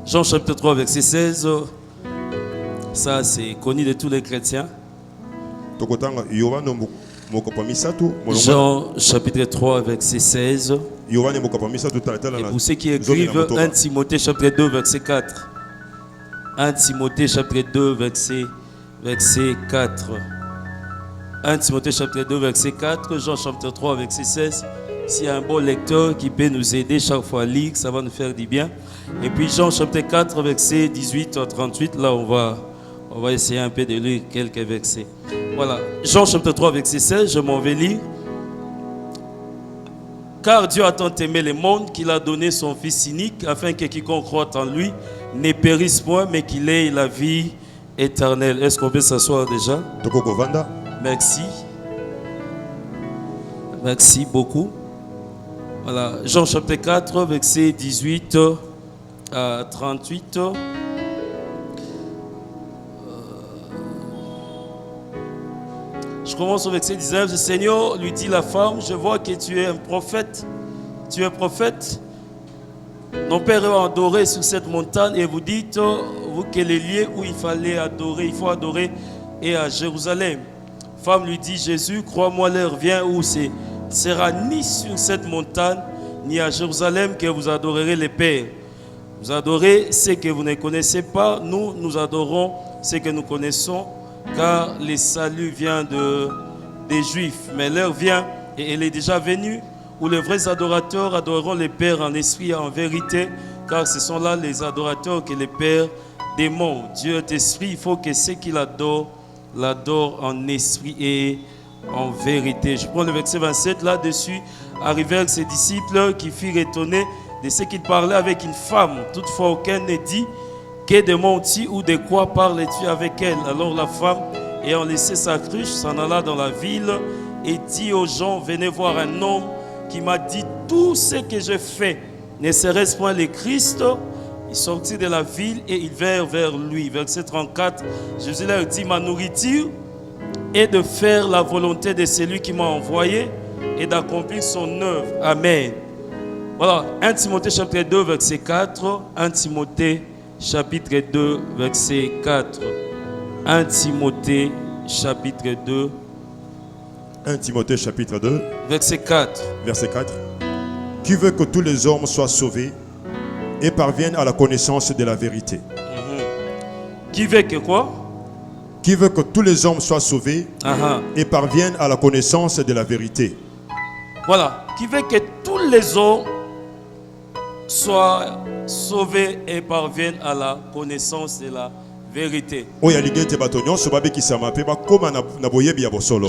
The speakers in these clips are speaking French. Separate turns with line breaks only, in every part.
Jean chapitre 3, verset 16. Ça, c'est connu de tous les chrétiens. Jean chapitre 3, verset 16. Et pour ceux qui écrivent 1 Timothée chapitre 2, verset 4. 1 Timothée chapitre 2, verset 4. 1 Timothée chapitre 2, verset 4. Jean chapitre 3, verset 16. S'il y a un bon lecteur qui peut nous aider chaque fois à lire, ça va nous faire du bien. Et puis Jean chapitre 4, verset 18 à 38. Là, on va essayer un peu de lire quelques versets. Voilà. Jean chapitre 3, verset 16. Je m'en vais lire. Car Dieu a tant aimé le monde qu'il a donné son Fils unique, afin que quiconque croit en lui ne périsse point, mais qu'il ait la vie éternelle. Est-ce qu'on peut s'asseoir déjà? Merci. Merci beaucoup. Voilà. Jean chapitre 4, verset 18 à 38. Je commence au verset 19. Le Seigneur lui dit la femme, je vois que tu es un prophète. Tu es prophète. Nos pères ont adoré sur cette montagne et vous dites, vous, quel est le lieu où il fallait adorer, il faut adorer, et à Jérusalem. Femme lui dit, Jésus, crois-moi, l'heure vient où ce sera ni sur cette montagne, ni à Jérusalem que vous adorerez les pères. Vous adorez ce que vous ne connaissez pas, nous adorons ce que nous connaissons, car le salut vient des Juifs. Mais l'heure vient, et elle est déjà venue, où les vrais adorateurs adoreront les pères en esprit et en vérité, car ce sont là les adorateurs que les pères démons. Dieu est esprit, il faut que ceux qui l'adorent en esprit et en vérité. Je prends le verset 27 là-dessus. Arrivèrent ses disciples qui furent étonnés de ce qu'il parlait avec une femme. Toutefois, aucun ne dit que demande-t-il ou de quoi parles-tu avec elle. Alors la femme, ayant laissé sa cruche, s'en alla dans la ville et dit aux gens, venez voir un homme qui m'a dit tout ce que je fais. Ne serait-ce point le Christ? Ils sortirent de la ville et ils vinrent vers lui. Verset 34, Jésus leur dit, ma nourriture est de faire la volonté de celui qui m'a envoyé et d'accomplir son œuvre. Amen. Voilà, 1 Timothée chapitre 2, verset 4. 1 Timothée chapitre 2, verset 4. 1 Timothée chapitre 2.
1 Timothée chapitre 2,
verset 4.
Verset 4. Qui veut que tous les hommes soient sauvés et parviennent à la connaissance de la vérité.
Qui veut que quoi?
Qui veut que tous les hommes soient sauvés et parviennent à la connaissance de la vérité.
Voilà. Qui veut que tous les hommes soient sauvés et parviennent à la connaissance de la vérité. Je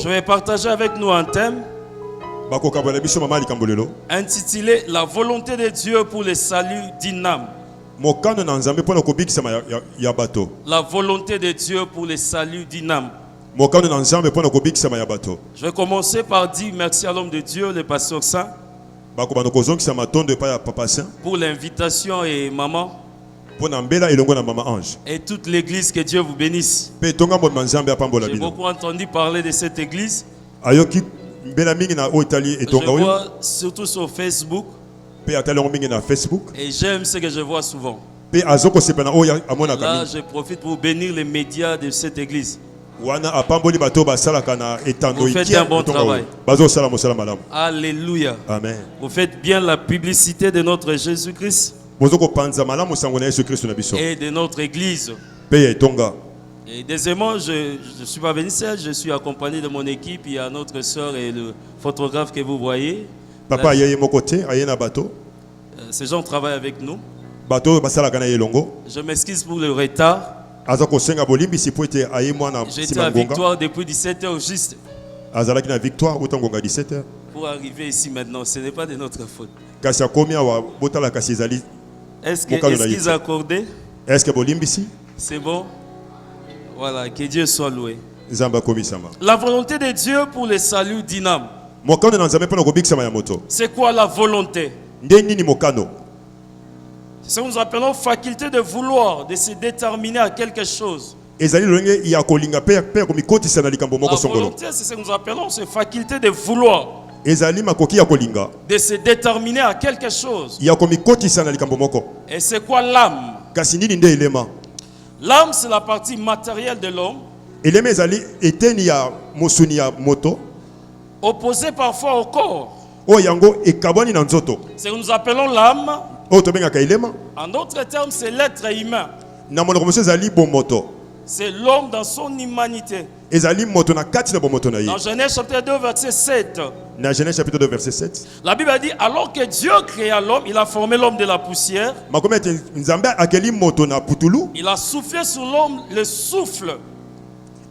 vais partager avec nous un thème intitulé La volonté de Dieu pour le salut d'une âme. La volonté de Dieu pour le salut d'une âme. Je vais commencer par dire merci à l'homme de Dieu, le pasteur Saint, pour l'invitation et maman. Et toute l'église, que Dieu vous bénisse. J'ai beaucoup entendu parler de cette église. Je vois surtout sur Facebook. Et j'aime ce que je vois souvent. Là, je profite pour bénir les médias de cette église. Vous faites un bon travail. Alléluia.
Amen.
Vous faites bien la publicité de notre Jésus-Christ et de notre église. Et deuxièmement, je ne suis pas venu seul, je suis accompagné de mon équipe. Il y a notre soeur et le photographe que vous voyez.
Papa,
ces gens travaillent avec nous. Je m'excuse pour le retard. J'étais à Victoire depuis 17h juste. Pour arriver ici maintenant, ce n'est pas de notre faute. Est-ce qu'ils ont accordé? C'est bon? Voilà, que Dieu soit loué. La volonté de Dieu pour le salut d'une âme. C'est quoi la volonté? C'est ce que nous appelons faculté de vouloir, de se déterminer à quelque chose. La volonté, c'est ce que nous appelons, c'est faculté de vouloir.
ezali makoki ya kolinga
de se déterminer à quelque chose.
ya komikotisa na likambo moko.
Et c'est quoi l'âme?
Kasi nini nde elema?
L'âme, c'est la partie matérielle de l'homme,
Elema ezali eteni ya mosuni ya moto
opposée parfois au corps.
o yango ekabwani na nzoto.
C'est ce que nous appelons l'âme.
O tobengaka elema.
En d'autres termes, c'est l'être humain.
Na monoko mosusu ezali bomoto.
C'est l'homme dans son humanité.
Ezali moto na kati na bomoto na ye.
Dans Genèse chapitre 2, verset 7,
Na Genèse chapitre 2 verset 7.
la Bible dit, alors que Dieu créa l'homme, il a formé l'homme de la poussière.
Makomi ete nzambe akeli moto na putulu.
Il a soufflé sur l'homme le souffle.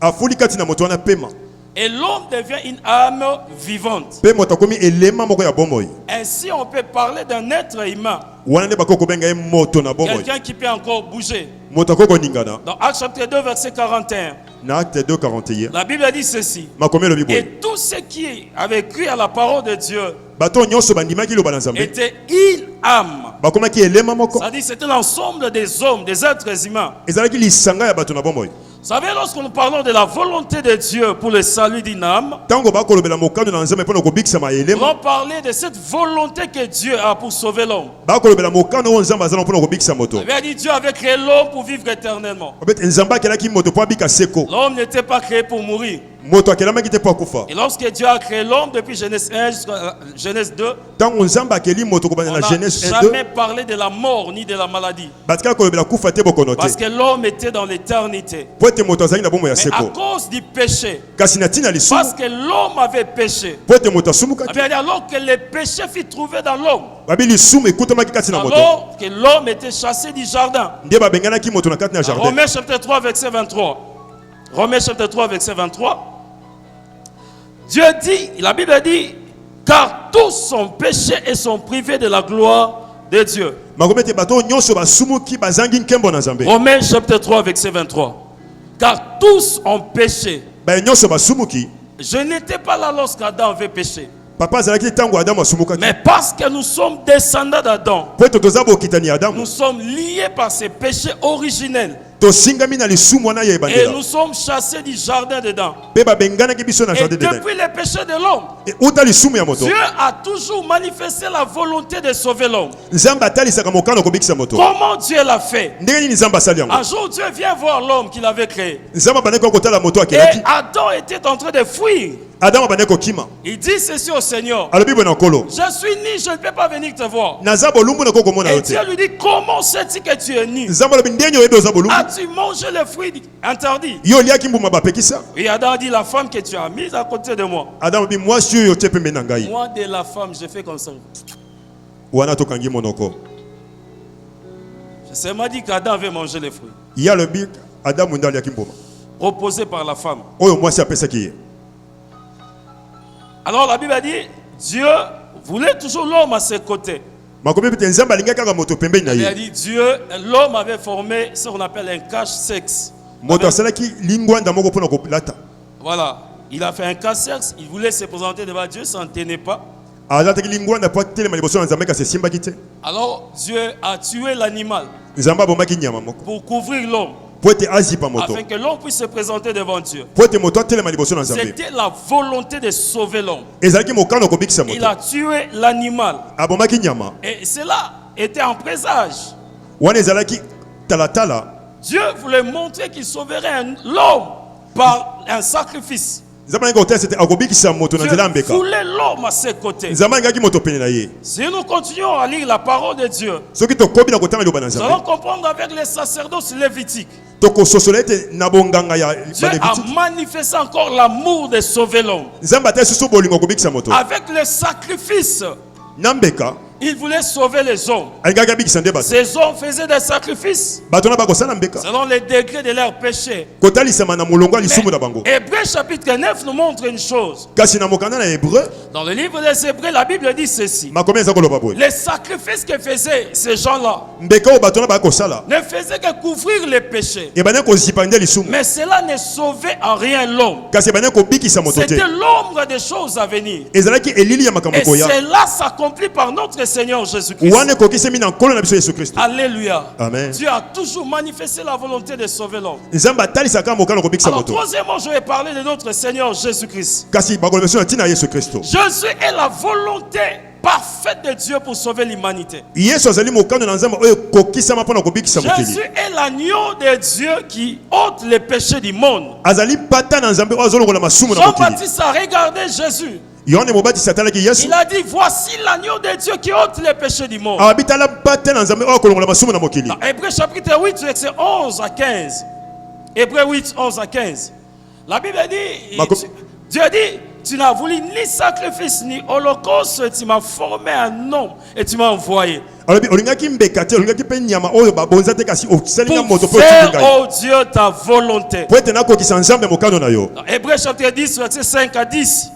Afuli kati na moto wana pema.
Et l'homme devient une âme vivante.
Pe moto akomi elema moko ya bomoi.
Ainsi, on peut parler d'un être humain.
Wana nde bako kobenga ye moto na bomoi.
Quelqu'un qui peut encore bouger.
Moto akoko ningana.
Dans Actes chapitre 2, verset 41,
Na Acte 2 41.
la Bible dit ceci.
Makomi lobi boy.
Et tous ceux qui avaient cru à la parole de Dieu
Bato nyonso bandimaki loba na nzambe.
étaient une âme.
Bakomaki elema moko.
Ça dit c'était l'ensemble des hommes, des êtres humains.
Ezalaki lisanga ya bato na bomoi.
Vous savez, lorsque nous parlons de la volonté de Dieu pour le salut d'une âme,
Tango bakolobela mokano na nzambe pona kobikisa ma
nous
elema.
allons parler de cette volonté que Dieu a pour sauver l'homme.
Bakolobela mokano o nzambe azana pona kobikisa moto.
Il avait dit Dieu avait créé l'homme pour vivre éternellement.
Obet nzambe akelaki moto po abika seko.
L'homme n'était pas créé pour mourir.
Moto akelamaki te po akufa.
Et lorsque Dieu a créé l'homme, depuis Genèse 1 jusqu'à Genèse 2,
Tango nzambe akeli moto kobanda
on
na
n'a
Genèse 1
jamais
2.
parlé de la mort ni de la maladie.
Batika kolobela kufa te bokono
Parce
te.
que l'homme était dans l'éternité.
Po ete moto azali na bomo ya
Mais à
seko.
cause du péché,
Kasi na tina lisumu.
parce que l'homme avait péché,
Po ete moto asumuka
eh
te.
bien, alors que le péché fut trouvé dans l'homme,
Babi lisumu ekutamaki kati na moto.
alors que l'homme était chassé du jardin.
Nde babenganaki moto na kati na jardin.
Romains chapitre 3, verset 23. Romains chapitre 3, verset 23. Dieu dit, la Bible dit, car tous sont péchés et sont privés de la gloire de Dieu.
Makomete bato nyonso basumuki bazangi nkembo na nzambe.
Romains chapitre 3, verset 23. Car tous ont péché.
Ba nyonso basumuki.
Je n'étais pas là lorsqu'Adam avait péché.
Papa azalaki tango Adam asumuka.
Mais parce que nous sommes descendants d'Adam,
Po ete toza bokitani ya Adam.
nous sommes liés par ces péchés originels.
Tosingami na lisumu wana ya
Et
ebandela.
nous sommes chassés du jardin dedans.
Pe babenganaki biso na
Et
jardin dedans.
depuis le péché de l'homme,
Et uta lisumu ya moto.
Dieu a toujours manifesté la volonté de sauver l'homme.
Nzambe atalisaka mokano kobikisa moto.
Comment Dieu l'a fait?
Ndenge nini Nzambe asali yango?
Un jour, Dieu vient voir l'homme qu'il avait créé.
Nzambe abandaki kotala moto
Et
akelaki.
Adam était en train de fuir.
Adam abandaki kokima.
Il dit ceci au Seigneur.
Alobi boye na nkolo.
Je suis nu, je ne peux pas venir te voir.
Naza bolumbu na kokomona
Et
yo te.
Dieu lui dit, comment sais-tu que tu es nu?
Nzambe alobi ndenge oyebi oza bolumbu.
As-tu mangé le fruit interdit?
Yo liaki mbuma bapekisa.
Et Adam dit, la femme que tu as mise à côté de moi.
Adam alobi mwasi oyo otie pembe na ngai.
Moi, de la femme, je fais comme ça.
Wana tokangi monoko.
C'est m'a dit qu'Adam avait mangé les fruits
Ye alobi Adam nde aliaki mbuma.
proposés par la femme.
Oyo mwasi apesaki ye.
Alors la Bible a dit, Dieu voulait toujours l'homme à ses côtés.
Makomi pete Nzambe alingaki kaka moto pembeni na
Il a
ye.
dit, Dieu, l'homme avait formé ce qu'on appelle un cache-sexe.
Moto asalaki lingwanda moko pona kolata.
Voilà. Il a fait un cache-sexe. Il voulait se présenter devant Dieu, ça n'en tenait pas.
Alataki lingwanda po telema liboso na Nzambe kasi simbaki te.
Alors Dieu a tué l'animal
Nzambe abombaki nyama moko.
pour couvrir l'homme,
Po ete azipa moto.
afin que l'homme puisse se présenter devant Dieu.
Po ete moto atelema liboso na Nzambe.
C'était la volonté de sauver l'homme.
Ezalaki mokano kobikisa
Il
moto.
a tué l'animal.
Abombaki nyama.
Et cela était en présage.
Wana ezalaki talatala.
Dieu voulait montrer qu'il sauverait l'homme par un sacrifice.
Nzambe alingaki kotala c'était akobikisa moto na
Dieu
nzela mbeka.
voulait l'homme à ses côtés.
Nzambe alingaki moto pene na ye.
Si nous continuons à lire la parole de Dieu,
Soki tokobi na kotanga liloba na
nous allons
Nzambe.
comprendre avec les sacerdoces lévitiques.
Tokososola ete na bonganga ya
Dieu a
balevitiki.
manifesté encore l'amour de sauver l'homme.
Nzambe atali susu bolingo kobikisa moto.
Avec le sacrifice,
Na mbeka
il voulait sauver les hommes.
alingaki abikisa nde bato.
Ces hommes faisaient des sacrifices
Bato na bakosala mbeka.
selon les degrés de leur péché.
Kotalisama na molongo ya lisumu na bango.
Hébreux chapitre 9 nous montre une chose.
Kasi na mokanda na hébreu
Dans le livre des Hébreux, la Bible dit ceci.
makomi eza koloba boye.
Les sacrifices que faisaient ces gens-là
Mbeka oyo bato na bakosala.
ne faisaient que couvrir les péchés.
Ebandaki kozipa nde lisumu.
Mais cela ne sauvait en rien l'homme.
Kasi ebandaki kobikisa moto te.
C'était l'ombre des choses à venir.
Ezalaki elili ya makambo
Et
koya.
cela s'accomplit par notre Seigneur Jésus-Christ.
wana ekokisami na nkolo na biso Yesu Kristo.
Alléluia.
Amen.
Dieu a toujours manifesté la volonté de sauver l'homme.
Nzambe atalisaka mokano kobikisa
Alors,
moto.
troisièmement, je vais parler de notre Seigneur Jésus-Christ.
Kasi bakoloba biso na ntina ya Yesu Kristo.
Jésus est la volonté parfaite de Dieu pour sauver l'humanité.
Yesu azali mokano na Nzambe oyo ekokisama mpona kobikisa mokili.
Jésus est l'agneau de Dieu qui ôte les péchés du monde.
Azali pata na Nzambe oyo azolongola masumu na mokili.
Jean-Baptiste a regardé Jésus.
Yohane mobatisi atalaki Yesu.
Il a dit, voici l'agneau de Dieu qui ôte les péchés du monde.
Abitala pata na Nzambe oyo akolongola masumu na mokili.
Dans Hébreux chapitre 8, verset 11 à 15. Hébreux 8, 11 à 15. La Bible dit, Dieu dit, tu n'as voulu ni sacrifice ni holocauste, tu m'as formé un homme et tu m'as envoyé. Pour faire, oh Dieu, ta volonté. Dans Hébreux chapitre 10, verset 5 à 10.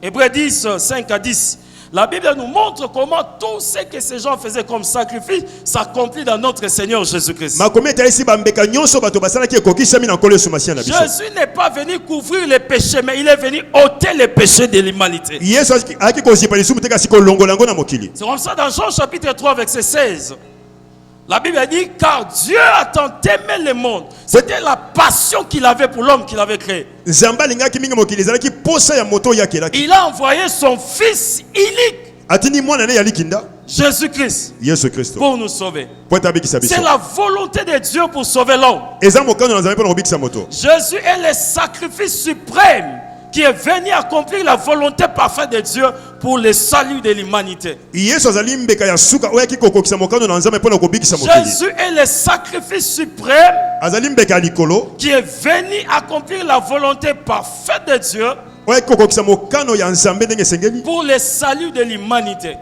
Hébreux 10, 5 à 10. La Bible nous montre comment tout ce que ces gens faisaient comme sacrifice s'accomplit dans notre Seigneur Jésus-Christ. Jésus n'est pas venu couvrir les péchés, mais il est venu ôter les péchés de l'humanité. C'est comme ça dans Jean chapitre 3, verset 16. La Bible dit, car Dieu a tant aimé le monde. C'était la passion qu'il avait pour l'homme qu'il avait créé. Il a envoyé son Fils unique, Jésus-Christ, pour nous sauver. C'est la volonté de Dieu pour sauver l'homme. Jésus est le sacrifice suprême qui est venu accomplir la volonté parfaite de Dieu pour le salut de l'humanité. Jésus est le sacrifice suprême qui est venu accomplir la volonté parfaite de Dieu pour le salut de l'humanité.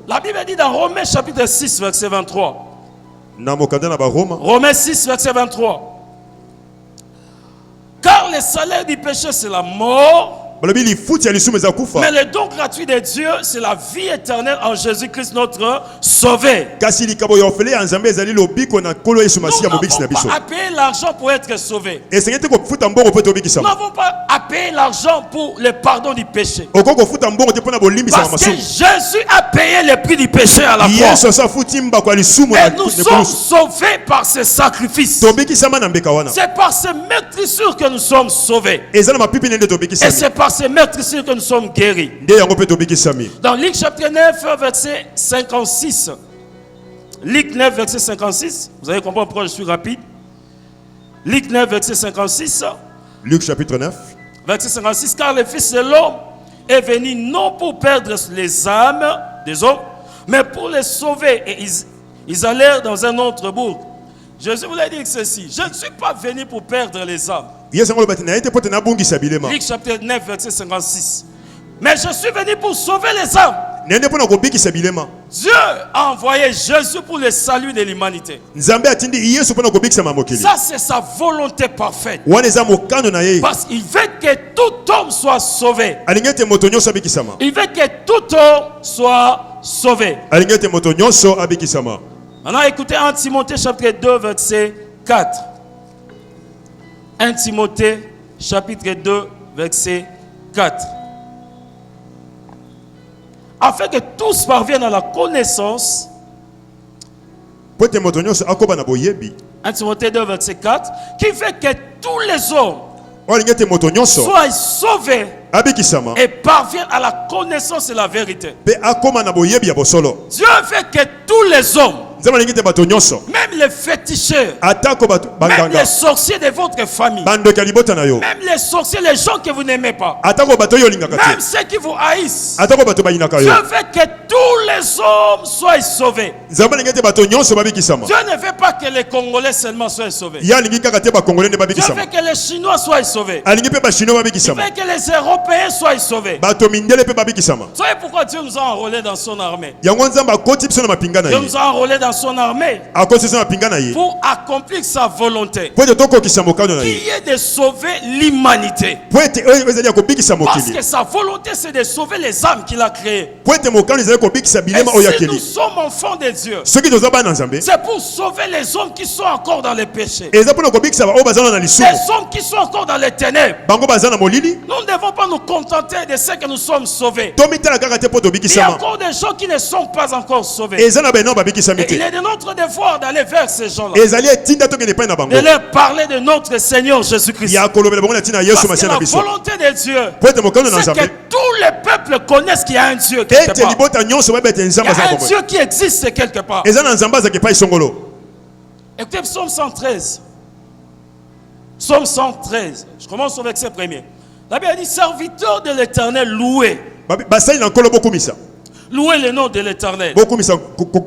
La Bible dit dans Romains chapitre 6, verset 23. Romains 6, verset 23. Car le salaire du péché, c'est la mort. Mais le don gratuit de Dieu, c'est la vie éternelle en Jésus-Christ, notre Sauveur. Nous n'avons pas à payer l'argent pour être sauvé. Nous n'avons pas à payer l'argent pour le pardon du péché. Parce que Jésus a payé le prix du péché à la croix. Et nous sommes sauvés par ce sacrifice. C'est par ce meurtrissure que nous sommes sauvés. Et c'est par ces meurtrissures que nous sommes guéris. Dans Luc chapitre 9, verset 56. Luc 9, verset 56. Vous allez comprendre pourquoi je suis rapide. Luc 9, verset 56.
Luc chapitre 9.
Verset 56. Car le Fils de l'homme est venu non pour perdre les âmes des hommes, mais pour les sauver. Et ils allèrent dans un autre bourg. Jésus voulait dire ceci. Je ne suis pas venu pour perdre les âmes. Luc chapitre 9, verset 56. Mais je suis venu pour sauver les âmes. Dieu a envoyé Jésus pour le salut de l'humanité. Ça, c'est sa volonté parfaite. Parce qu'il veut que tout homme soit sauvé. Il veut que tout homme soit sauvé. Maintenant, écoutez 1 Timothée chapitre 2, verset 4. 1 Timothée chapitre 2, verset 4. Afin que tous parviennent à la connaissance. 1 Timothée 2, verset 4. Qui fait que tous les hommes soient sauvés et parviennent à la connaissance de la vérité. Dieu fait que tous les hommes, même les féticheurs, même les sorciers de votre famille, même les sorciers, les gens que vous n'aimez pas, même ceux qui vous haïssent, Dieu fait que tous les hommes soient sauvés. Dieu ne veut pas que les Congolais seulement soient sauvés. Dieu veut que les Chinois soient sauvés. Il veut que les Européens soient sauvés. Vous savez pourquoi Dieu nous a enrôlés dans son armée? Dieu nous a enrôlés dans son armée. pour accomplir sa volonté,
po ete tokokisa mokano na ye
qui est de sauver l'humanité.
po ete oyo ezali ya kobikisa
Parce
mokili
que sa volonté, c'est de sauver les âmes qu'il a créées.
po ete mokano ezali kobikisa
Et
bilema oyo
si nous
akeli
sommes enfants de Dieu,
soki toza bana nzambe
c'est pour sauver les hommes qui sont encore dans les péchés,
eza mpona kobikisa baoyo baza na lisumu
les hommes qui sont encore dans les ténèbres.
bango baza na molili
Nous ne devons pas nous contenter de ce que nous sommes sauvés.
tomitala kaka te po
Il y a
tobikisama
encore des gens qui ne sont pas encore sauvés.
eza na baeno babikisami
Et il
te
est de notre devoir d'aller vers ces gens-là,
ezali etinda tokende epai na bango
de leur parler de notre Seigneur Jésus-Christ.
ya kolobela bango na ntina yesu
Parce que
masiya
la
na biso
volonté de Dieu,
po ete mokano na
c'est que
nzambe
tous les peuples connaissent qu'il y a un Dieu quelque
ete
part.
libota nyonso bayeba ete
Il y
nzambe
a
aza na
un
bomoi
Dieu qui existe quelque part.
eza na nzambe azalaka epai songolo
Écoutez, Psaume 113. Psaume 113. Je commence au verset premier. La Bible dit, serviteur de l'Éternel, louez.
basali na nkolo bokumisa
Louez le nom de l'Éternel.
bokumisa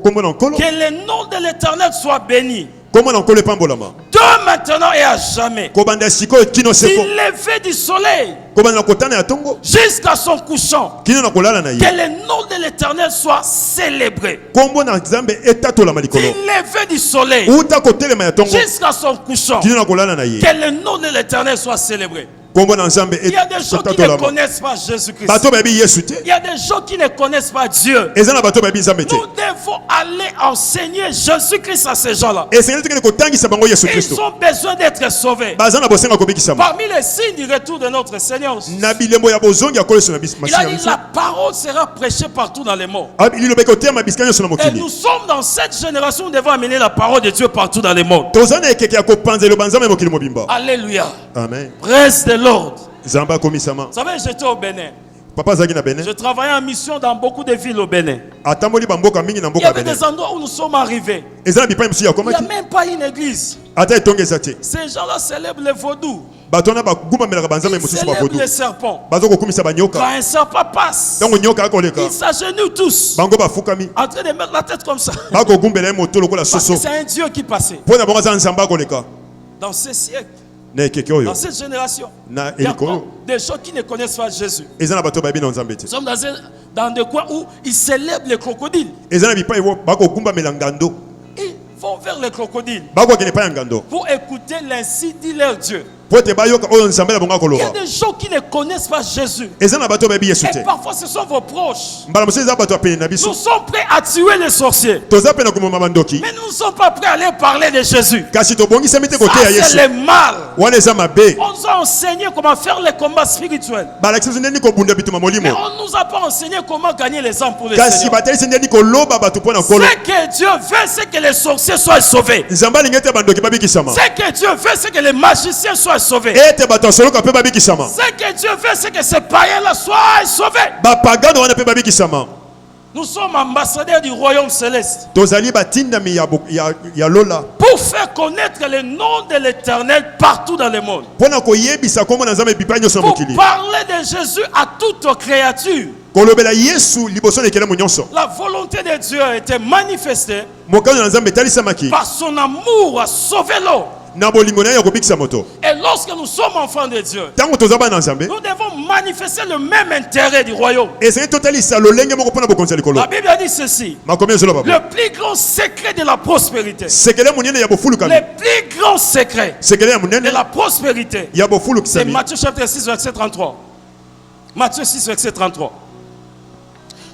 kombo na nkolo
Que le nom de l'Éternel soit béni,
kombo na nkolo epambolama
de maintenant et à jamais.
kobanda sikoyo kino
Du
seko
lever du soleil
kobanda na kotana ya tongo
jusqu'à son couchant.
kino na kolala na ye
Que le nom de l'Éternel soit célébré.
kombo na nzambe etatolama
Du
likolo
lever du soleil
uta kotelema ya tongo
jusqu'à son couchant.
kino na kolala na ye
Que le nom de l'Éternel soit célébré.
kombo na nzambe
Il y a des gens qui ne
etatolama
connaissent pas Jésus-Christ.
bato bayebi yesu te
Il y a des gens qui ne connaissent pas Dieu.
eza na bato bayebi nzambe te
Nous devons aller enseigner Jésus-Christ à ces gens-là.
esengeli tokende kotangisa bango yesu
Ils
kristo
ont besoin d'être sauvés.
baza na bosenga kobikisama
Parmi les signes du retour de notre Seigneur,
na bilembo ya bozongi ya koleso na
il a
masi na
dit
biso
la parole sera prêchée partout dans les mondes.
lilobeki otema bisika nyonso na
Et
mokili
nous sommes dans cette génération où nous devons amener la parole de Dieu partout dans les mondes.
toza na ekeke ya kopanza eloba nzambe ya mokili mobimba
Alléluia.
amen
Praise the Lord.
nzambe akomisama
Vous savez, j'étais au Bénin.
papa azalaki na bene
Je travaillais en mission dans beaucoup de villes au Bénin.
atamboli bamboka mingi na
Il y
mboka ya
avait
bene
des endroits où nous sommes arrivés.
eza na bipai mosusu ya
Il n'y a
komaki
même pas une église.
ata etongo eza te
Ces gens-là célèbrent les vaudous.
bato wana bagumamelaka banzambe
Ils
mosusu
célèbrent
bakodu
les serpents.
bazokokumisa
Quand
banyoka
un serpent passe,
ntango nyoka akoleka
ils s'agenouillent tous,
bango bafukami
en train de mettre la tête comme ça.
bakogumbela ye moto lokola
Parce que
soso
c'est un Dieu qui passait.
mpo na bango aza nzambe akoleka
Dans ce siècle,
na ekeke oyo
dans cette génération,
na
il y a
eliko
encore
oyo
des gens qui ne connaissent pas Jésus.
eza na bato bayebi na nzambe te
Nous sommes dans des coins où ils célèbrent les crocodiles.
eza na bipai bakogumbamela ngando
Ils vont vers les crocodiles
bakokende epai ya ngando
pour écouter l'ainsi dit leur Dieu.
po ete bayoka oyo nzambe na bango
Il y a
akoloba
des gens qui ne connaissent pas Jésus.
eza na bato bayebi yesu te
Et parfois, ce sont vos proches.
mbala mosusu eza bato ya pene na
Nous
biso
sommes prêts à tuer les sorciers.
toza mpe na komoma bandoki
Mais nous ne sommes pas prêts à aller parler de Jésus.
kasi tobongisami te
Ça,
koteya
c'est
yesu
le mal.
wana eza mabe
On nous a enseigné comment faire les combats spirituels.
balakisi biso ndeni kobunda bituma
Mais
molimo
on ne nous a pas enseigné comment gagner les âmes pour le
kasi
Seigneur.
batalisi ndeni koloba bato mpo na nkolo
Ce que Dieu veut, c'est que les sorciers soient sauvés.
nzambe alingi ete bandoki babikisama
Ce que Dieu veut, c'est que les magiciens soient sauvés.
ete bato ya soloka mpe babikisama
Ce que Dieu veut, c'est que ces païens-là soient sauvés.
bapagano wana mpe babikisama
Nous sommes ambassadeurs du royaume céleste
tozali batindami ya lola
pour faire connaître le nom de l'Éternel partout dans le monde.
mpo na koyebisa kombo na nzambe bipai nyonso na
Pour
mokili
parler de Jésus à toute créature.
kolobela yesu liboso na ekelemo nyonso
La volonté de Dieu a été manifestée
mokano na nzambe etalisamaki
par son amour à sauver l'homme.
na bolingo na ye ya kobikisa moto
Et lorsque nous sommes enfants de Dieu,
ntango toza bana na nzambe
nous devons manifester le même intérêt du royaume.
ezali totalisa lolenge moko mpo na bokonzi ya likolo
La Bible a dit ceci.
makomi ezoloba
Le plus grand secret de la prospérité.
sekele monene ya bofulukami
Le plus grand secret
sekele ya
de
monene
la prospérité.
ya
C'est
bofulukisami
Matthieu chapitre 6, verset 33. Matthieu 6, verset 33.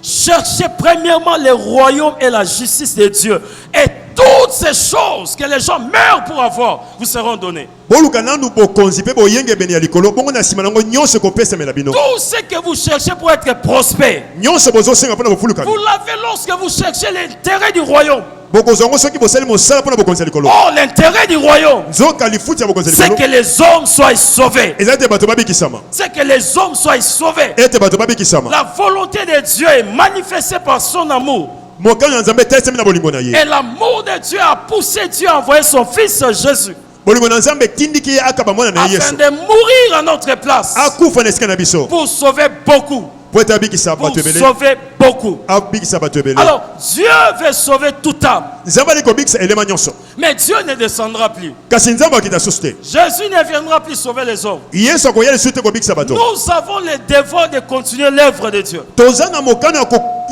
Cherchez premièrement le royaume et la justice de Dieu. Et toutes ces choses que les gens meurent pour avoir, vous seront données.
boluka nanu bokonzi mpe boyenge ebene ya likolo bongo na nsima nango nyonso ekopesamela bino
Tout ce que vous cherchez pour être prospère,
nyonso bozosenga mpo na bofulukami
vous l'avez lorsque vous cherchez l'intérêt du royaume.
bokozwa yango soki bosali mosala mpo na bokonzi ya likolo
Oh, l'intérêt du royaume,
nzoka lifuti ya bokonzi ya
c'est
likolo
que les hommes soient sauvés.
eza ete bato babikisama
C'est que les hommes soient sauvés.
ete bato babikisama
La volonté de Dieu est manifestée par son amour.
mokano ya nzambe etalisami na bolingo na ye
Et l'amour de Dieu a poussé Dieu à envoyer son fils Jésus
bolingo na nzambe etindiki ye akaba mwana na ye
afin
yesu
de mourir à notre place
akufa na esika na biso
pour sauver beaucoup.
po ete abikisa
pour
bato ebele
sauver beaucoup.
abikisa bato ebele
Alors, Dieu veut sauver toute âme.
nzambe ali kobikisa elema nyonso
Mais Dieu ne descendra plus.
kasi nzambe akita susu te
Jésus ne viendra plus sauver les hommes.
yesu akoya lisusu te kobikisa bato
Nous avons le devoir de continuer l'œuvre de Dieu.
toza na mokano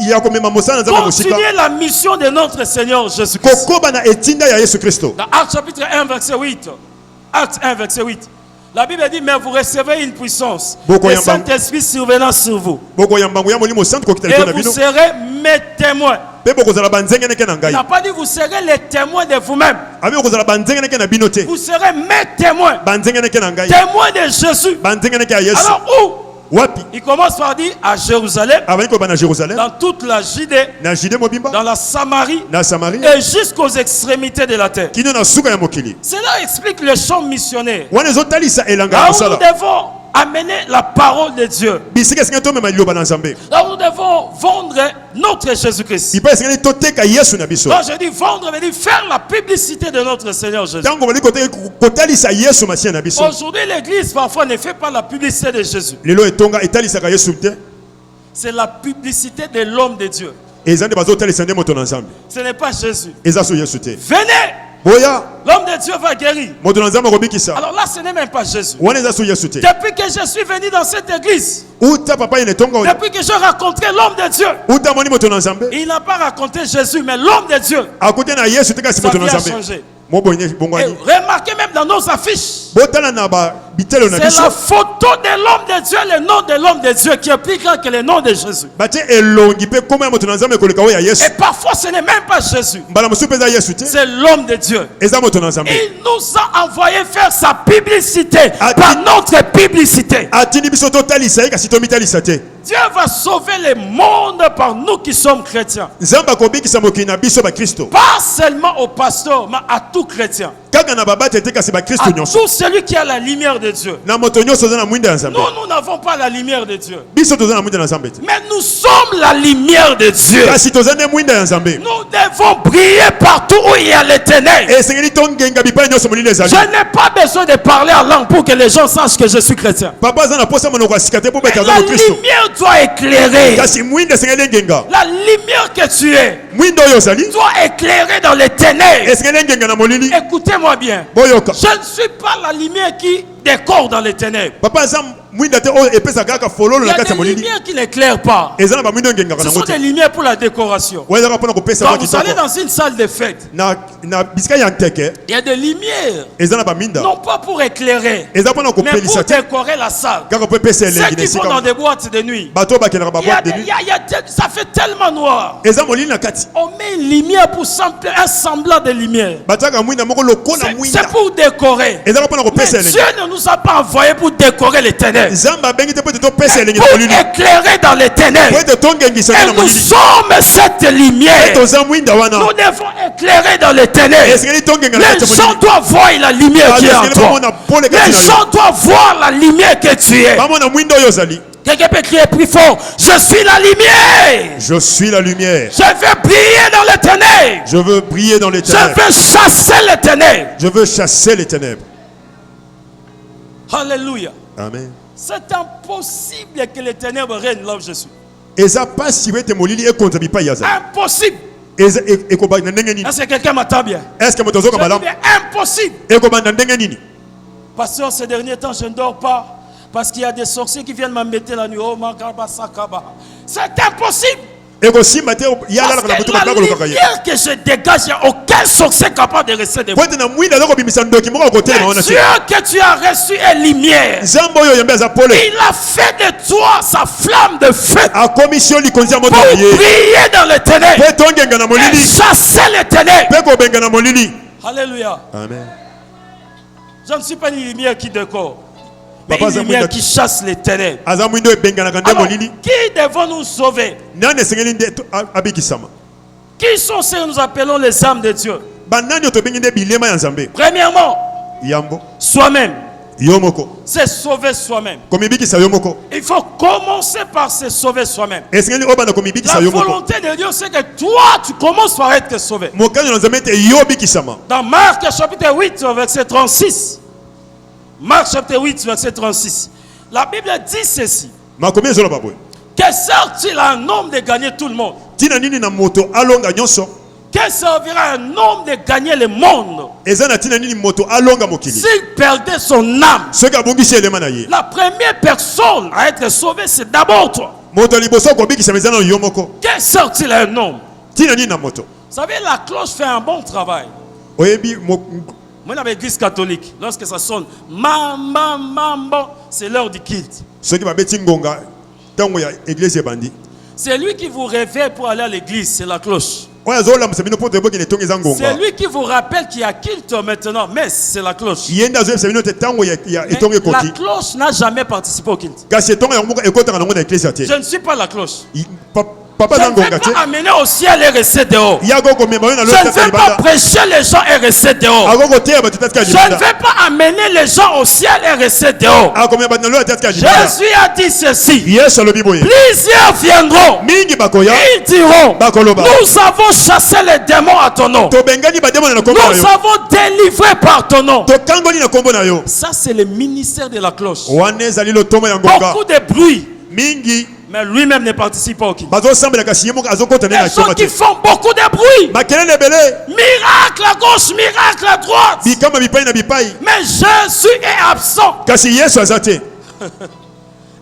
ya komema mosala na nzambe mosika
Continuer la mission de notre Seigneur Jésus-Christ.
kokoba na etinda ya yesu kristo
Dans Actes chapitre 1, verset 8. Actes 1, verset 8. La Bible dit, mais vous recevez une puissance. Le Saint-Esprit survenant sur vous.
bokoya mbangu ya molimo santo kokita
Et
likolo na
vous
bino
serez mes témoins.
mpe bokozala banzengeneke na
Il
ngai
n'a pas dit, vous serez les témoins de vous-même.
abi bokozala banzengeneke na bino te
Vous serez mes témoins.
banzengeneke na ngai
Témoins de Jésus.
banzengeneke ya yesu
Alors où?
wapi
Il commence par dire à Jérusalem,
abandi koba na jérusalem
dans toute la Judée,
na jide mobimba
dans la Samarie
na samarie
et jusqu'aux extrémités de la terre.
kino na suka ya mokili
Cela explique le champ missionnaire.
wana ezotalisa elanga ya
Là où nous
mosala
devons amener la parole de Dieu.
bisika esengeli tomema liloba na nzambe
Là où nous devons vendre notre Jésus-Christ.
ipa esengeli toteka yesu na biso
Quand je dis vendre, je dis faire la publicité de notre Seigneur Jésus.
ntango bali kotalisa yesu masiya na biso
Aujourd'hui, l'Église parfois ne fait pas la publicité de Jésus.
lelo etonga etalisaka yesu te
C'est la publicité de l'homme de Dieu.
eza nde bazotalisa nde moto na nzambe
Ce n'est pas Jésus.
eza so yesu te
Venez,
boya
l'homme de Dieu va guérir.
moto na nzambe akobikisa
Alors là, ce n'est même pas Jésus.
wana eza so yesu te
Depuis que je suis venu dans cette église,
uta papa yene etonga oyo
depuis que j'ai rencontré l'homme de Dieu,
uta moni moto na nzambe
il n'a pas raconté Jésus, mais l'homme de Dieu.
akuti na yesu te kasi
Sa
moto
vie
na
a
nzambe
changé.
mo bonye
Et
bongwani
remarquez même dans nos affiches,
botala na ba bitelo na
c'est
biso
la photo de l'homme de Dieu, le nom de l'homme de Dieu qui est plus grand que le nom de Jésus.
batie elongi mpe kombo ya moto na nzambe ekoleka oyo ya yesu
Et parfois, ce n'est même pas Jésus,
mbala mosusu mpe eza yesu te
c'est l'homme de Dieu.
eza moto na nzambe
Il nous a envoyé faire sa publicité
Ah,
par notre publicité.
atindi biso totalisa ye kasi tomitalisa te
Dieu va sauver le monde par nous qui sommes chrétiens.
nzambe akobikisa mokili na biso bakristo
Pas seulement aux pasteurs, mais à tout chrétien.
kaka na babate te kasi bakristo
À
nyonso
tout celui qui a la lumière de Dieu.
na moto nyonso oza na mwinda ya nzambe
Nous n'avons pas la lumière de Dieu.
biso toza na mwinda na nzambe te
Mais nous sommes la lumière de Dieu.
kasi toza nde mwinda ya nzambe
Nous devons briller partout où il y a les ténèbres.
esengeli tongenga bipai nyonso molili ezali
Je n'ai pas besoin de parler en langue pour que les gens sachent que je suis chrétien.
papa aza na posa monoko ya sika te mpo bete aza
La
mokristo
lumière doit éclairer.
kasi mwinda esengeli engenga
La lumière que tu es
mwinda oyo ozali
doit éclairer dans les ténèbres.
esengeli engenga na molili
Écoutez-moi bien.
boyoka
Je ne suis pas la lumière qui décore dans les ténèbres.
papa aza mwinda te oyo epesaka kaka fololo
Il y
na
a
kati ya
des
molili
lumières qui n'éclairent pas.
eza na bamwindo engengaka
Ce
nango
sont
te
des lumières pour la décoration.
oyo ezaka mpona kopesa
Quand
mwa
vous allez
kitoko
dans une salle de fête,
na bisika ya nkeke
il y a des lumières,
eza na baminda
non pas pour éclairer,
eza mpona
mais pour
kopelisa te
décorer la salle.
kaka po epesa
Ceux
elengi na
qui vont dans
esika
des boîtes de nuit,
bato oyo bakendaka
il y a
baboite de
des-
nuit
ça fait tellement noir.
eza molili na kati
On met une lumière pour un semblant de lumière.
batiaka mwinda moko lokola mwinda
C'est pour décorer.
ezaka mpona
Mais
kopesa elengi
Dieu ne nous a pas envoyés pour décorer les ténèbres,
nzambe abengi te po ete topesa elengi na
pour
molili
éclairer dans les
po
ténèbres.
ete tongengisaki
Et
na
nous
molili
sommes cette lumière.
toza mwinda wana
Nous devons éclairer dans les ténèbres.
esengeli tongenga na
Les
kati ya
gens
molili
doivent voir la lumière qui est en toi. Les gens doivent voir la lumière que tu es.
bamona mwinda oyo ozali
Quelqu'un peut crier plus fort: je suis la lumière.
je suis la lumière
Je veux briller dans les ténèbres.
je veux briller dans les
Je
ténèbres
veux chasser les ténèbres.
je veux chasser les ténèbres
Alléluia.
amen
C'est impossible que les ténèbres règnent là où je suis.
eza pasi po ete molili ekonza bipai ya zali
Impossible.
eza ekobaki na ndenge nini
Est-ce que quelqu'un m'entend bien?
est ce que moto
Je
azoka
dis
malamu
bien, impossible.
ekobaki na ndenge nini
Pasteur, ces derniers temps, je ne dors pas parce qu'il y a des sorciers qui viennent m'embêter la nuit. Oh, makaba, sakaba. C'est impossible.
ekosimba te ya
Parce
alalaka na
que
butu
la
bato bakolokaka ye
lumière que je dégage, il n'y a aucun sorcier capable de rester
po
debout.
ete na mwinda aza kobimisa ndoki moko akotelema
Le
wana te
Dieu que tu as reçu est lumière.
nzambe oyo yambe aza pole
Il a fait de toi sa flamme de feu
akomisi yo likonzi ya moto
pour
na ye
briller dans les ténèbres
mpe tongenga na
et
molili
chasser les ténèbres.
mpe kobenga na molili
Alléluia.
amen
Je ne suis pas une lumière qui décore, mais
Papa,
une
ça
lumière
mouille
qui chasse les ténèbres.
aza mwindo ebenganaka nde
Alors,
molili
qui devons nous sauver?
nani esengeli nde abikisama
Qui sont ceux que nous appelons les âmes de Dieu?
banani oyo tobengi nde bilema ya nzambe
Premièrement,
yambo
soi-même.
yo moko
C'est sauver soi-même.
komibikisa yo moko
Il faut commencer par se sauver soi-même.
esengeli obanda komibikisa
La
yo moko
volonté de Dieu, c'est que toi, tu commences par être sauvé.
mokano na nzambe ete yo obikisama
Dans Marc chapitre 8, verset 36. Marc chapitre 8, verset 36. La Bible dit ceci.
makomi ezoloba boye
Que sert-il à un homme de gagner tout le monde?
tina nini na moto alonga nyonso?
Que servira un homme de gagner le monde
eza na tina nini moto alonga mokili?
s'il perdait son âme?
soki abongisi elema na ye,
La première personne à être sauvée, c'est d'abord toi.
moto liboso kobikisa eza na yo moko.
Que sert-il à un homme?
tina nini na moto?
Vous savez, la cloche fait un bon travail.
Oyebi
Moi, dans l'église catholique, lorsque ça sonne, mambo, c'est l'heure du culte.
soki babeti ngonga ntango ya église ebandi,
C'est lui qui vous réveille pour aller à l'église, c'est la cloche.
oyo azolamusa bino mpo toyebokende tongo eza
C'est
ngonga.
lui qui vous rappelle qu'il y a culte maintenant, mais c'est la cloche.
ye nde azoyebisa bino te ntango ya
Mais
etongo
la
ekoti,
cloche n'a jamais participé au culte.
kasi etongo yango moko ekotaka nango na église ya te.
Je ne suis pas la cloche.
Papa
Je
na
ne vais
ngonga te,
pas amener au ciel et rester dehors.
ye akokomema yo na
Je
loyi
ne
tata
vais pas
libanda,
prêcher les gens et rester dehors.
akokoteya bato tata
Je ne
libanda,
vais pas amener les gens au ciel et rester dehors.
akomema bato na loyi tata libanda.
Jésus a dit ceci.
yesu alobi boye,
Plusieurs viendront.
mingi bakoya
Ils diront,
bakoloba,
nous avons chassé les démons à ton nom.
tobengani bademo na kombo na
Nous
yo,
avons délivré par ton nom.
tokangoli na kombo na yo.
Ça, c'est le ministère de la cloche.
wana ezali lotomo ya ngonga
Beaucoup de bruit,
mingi,
mais lui-même ne participe pas au culte.
bazosambela kasi ye moko azokota ndenge
Les
na
gens
kioma
qui
te.
font beaucoup de bruit,
makelele ebele,
miracle à gauche, miracle à droite,
bikama bipai na bipai,
mais Jésus est absent.
kasi yesu aza te.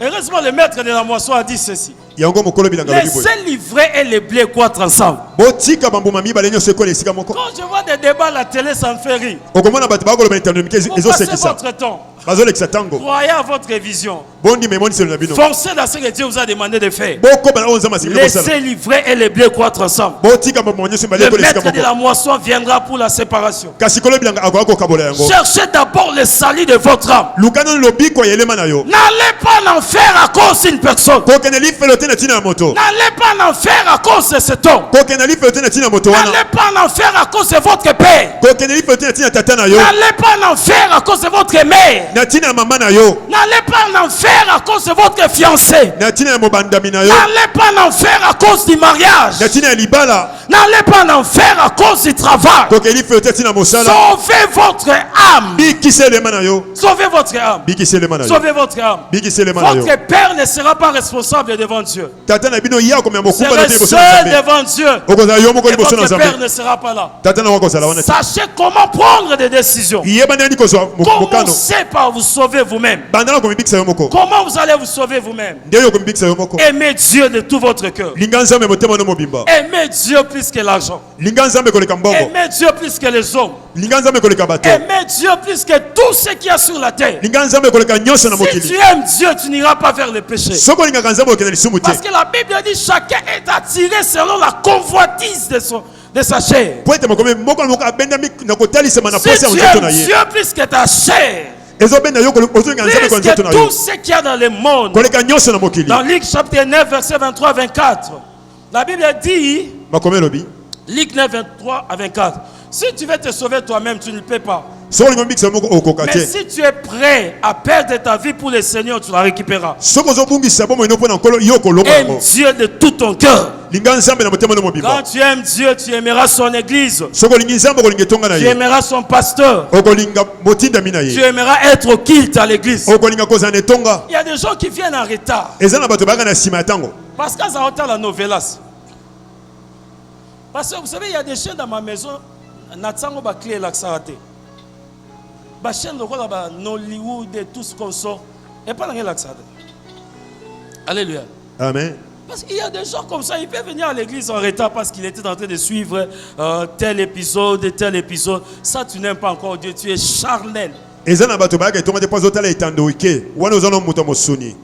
Heureusement, le maître de la moisson a dit ceci.
yango mokolo bilanga lobi boye,
Laissez livrer et les blés croître ensemble.
botika bambuma mibale nyonso ekola esika moko.
Quand je vois des débats à la télé, ça me fait rire.
okomona bato bakoloba litando mike
Vous passez
ezosekisa,
votre temps.
bazolekisa ntango,
Croyez à votre vision.
bondima emoniselo na bino,
Foncez dans ce que Dieu vous a demandé de faire.
bokobana oyo nzambe asikili kosala,
Laissez livrer et les blés croître ensemble.
botika bambuma nyonso mibale
Le
ekola esika
maître de
moko,
la moisson viendra pour la séparation.
kasi kolo bilanga akoka kokabola yango.
Cherchez d'abord le salut de votre âme.
luka nano lobiko ya elema na yo,
N'allez pas en enfer à cause d'une personne.
kokende lifelo te na ntina ya moto,
N'allez pas en enfer à cause de cet homme.
kokende lifelo te na ntina ya moto wana,
N'allez pas en enfer à cause de votre père.
kokende lifelo te na ntina ya tata na yo,
N'allez pas en enfer à cause de votre mère.
na ntina ya mama na yo,
N'allez pas en enfer à cause de votre fiancé.
na ntina ya mobandami na yo,
N'allez pas en enfer à cause du mariage.
na ntina ya libala,
N'allez pas en enfer à cause du travail.
kokende lifelo te ntina ya mosala,
Sauvez votre âme.
bikisa elema na yo,
Sauvez votre âme.
bikisa elema na yo,
Sauvez votre âme.
bikisa elema na yo.
Votre père ne sera pas responsable devant Dieu.
tata na bino ye akomema mokumba na
Serez
te liboso na
seul
nzambe,
devant Dieu.
okozala yo moko
Et
liboso na
votre père
nzambe,
ne sera pas là.
tata na wakozala wana te.
Sachez comment prendre des décisions.
yeba ndenge kozwa mokano,
Commencez par vous sauver vous-même.
bandana komibikisa yo moko,
Comment vous allez vous sauver vous-même?
nde yo komibikisa yo moko.
Aimez Dieu de tout votre cœur.
linga nzambe motema no mobimba,
Aimez Dieu plus que l'argent.
linga nzambe koleka mbongo,
Aimez Dieu plus que les hommes.
linga nzambe koleka bato,
Aimez Dieu plus que tout ce qu'il y a sur la terre.
linga nzambe koleka nyonso na
Si tu
mokili.
aimes Dieu, tu n'iras pas vers le péché.
soki olingaka nzambe okende lisumu te,
Parce que la Bible dit chacun est attiré selon la convoitise de sa chair.
po ete mokomi moko na moko abendami na kotalisema na
Si
posa ya
tu
nzoto na
aimes
ye,
Dieu plus que ta chair,
ezobenda yo ozolinga nzambe kwa
plus
nzoto na
que
yo,
tout ce qu'il y a dans le monde.
koleka nyonso na mokili.
Dans Luc chapitre 9, verset 23 à 24, la Bible dit,
makomi elobi,
Luc 9, 23 à 24, si tu veux te sauver toi-même, tu ne peux pas.
soki olinga mbikisa yo moko okoka
Mais
te,
si tu es prêt à perdre ta vie pour le Seigneur, tu la récupéreras.
soki ozobungisa bomoi no mpo na nkolo yo kolonga
Aime
yango,
Dieu de tout ton cœur.
linga nzambe na motema no
Quand
mobimba.
tu aimes Dieu, tu aimeras son église.
soki olingi nzambe okolinga etonga na
Tu
ye,
aimeras son pasteur.
okolinga motindami na
Tu
ye,
aimeras être au culte à l'église.
okolinga kozala na etonga.
Il y a des gens qui viennent en retard.
eza na bato bayaka na nsima ya ntango,
Parce qu'à Zahota, la novelas. Parce que vous savez, il y a des chiens dans ma maison. Natsango ba clé l'axarate. Ba chaîne de quoi là Nollywood et tout ce qu'on sort. Et pas dans l'axarate. Alléluia.
amen.
Parce qu'il y a des gens comme ça, il peut venir à l'église en retard parce qu'il était en train de suivre tel épisode et tel épisode. Ça, tu n'aimes pas encore Dieu, tu es charnel.
eza na bato bayaka etonga te mpo azotala etando ike wana oza na moto ya mosuni.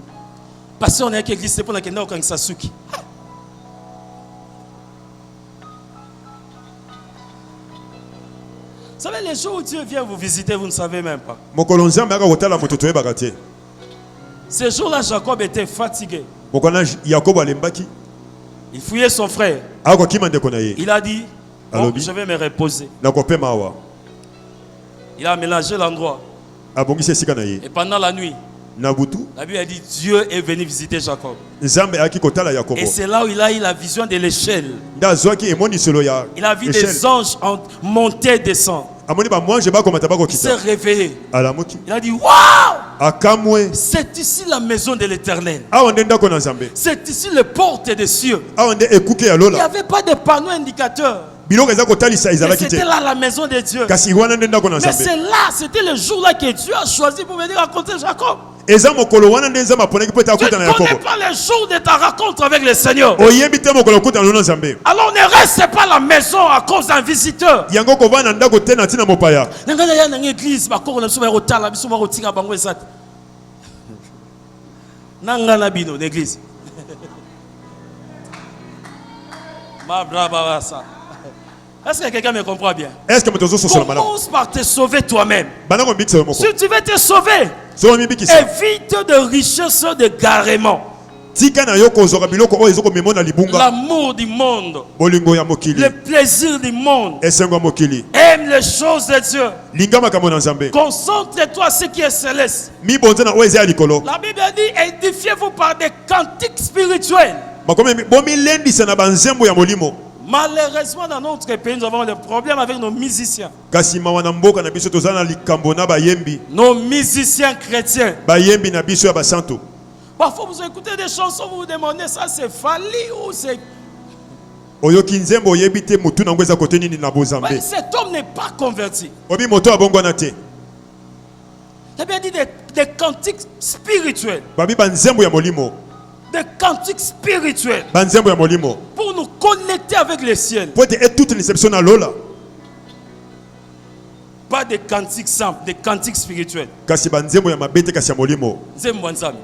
Parce qu'on est avec l'église, c'est pour la kenda au Sasuki. Vous savez, les jours où Dieu vient vous visiter, vous ne savez même pas.
mokolo nzambe ayaka kotala moto toyebaka te.
Ce jour-là, Jacob était fatigué.
mokolo na yakobo alembaki,
Il fouillait son frère.
akokima ndeko na ye,
Il a dit, bon,
Alobi.
je vais me reposer.
nakopema awa,
Il a mélangé l'endroit.
abongisi esika na ye.
Et pendant la nuit,
na butu
la Bible a dit, Dieu est venu visiter Jacob.
nzambe ayaki kotala yakobo,
Et c'est là où il a eu la vision de l'échelle.
nde azwaki emoniselo ya
Il a vu
échelle.
des anges monter et descendre.
amoni bamwange bakomata
Il s'est
bakokita,
réveillé.
alamuki,
Il a dit, waouh!
akamwe
C'est ici la maison de l'Éternel.
awa nde ndako na Nzambe
C'est ici les portes des cieux.
awa nde ekuke ya
Il n'y
lola
avait pas de panneau indicateur.
biloko eza kotalisa
Mais
ezalaki
c'était
te
là la maison de Dieu.
kasi wana nde ndako na
Mais
Nzambe
c'est là, c'était le jour-là que Dieu a choisi pour venir rencontrer Jacob.
eza mokolo wana nde Nzambe aponaki po ete
Tu
akutana
ne
na
connais
Yakobo
pas le jour de ta rencontre avec le Seigneur.
oyebi te mokolo okutana lo na Nzambe
Alors ne reste pas à la maison à cause d'un visiteur.
yango kovanda na ndako te na ntina mopaya
Nangana ya nang église bakoko na biso ba rotala biso ba rotika bango ezat. Nangana bino l'église. Ma brava ça. Est-ce que quelqu'un me comprend bien?
est-ce que moto ozososola malamu
Commence par te sauver toi-même.
banda kombikisa yo moko
Si tu veux te sauver,
soki omibikisa
évite de richesse de garement.
tika na yo kozwaka biloko oyo ezokomema na libunga
L'amour du monde,
bolingo ya mokili
le plaisir du monde.
esengo ya mokili
Aime les choses de Dieu.
linga makambo na Nzambe
Concentre-toi à ce qui est céleste.
mibonze na oyo eza ya likolo
La Bible dit édifiez-vous par des cantiques spirituels.
makomi bomilendisa na banzembo ya molimo
Malheureusement, dans notre pays, nous avons des problèmes avec nos musiciens.
kasi mawa na mboka na biso toza na likambo na bayembi
Nos musiciens chrétiens.
bayembi na biso ya basantu
Parfois, vous écoutez des chansons, vous vous demandez ça, c'est Fali ou c'est.
oyoki nzembo oyebi te motu nango eza kote nini na
Ouais,
bozambe
cet homme n'est pas converti.
obi moto abongwana te
Il a bien dit des cantiques spirituels.
babi banzembo ya molimo
Des cantiques spirituels.
banzembo ya molimo
Pour nous connecter avec le ciel.
po ete etute liception na lola
Pas des cantiques simples, des cantiques spirituels.
kasi banzembo ya mabe te kasi ya molimo
Zembwanzami.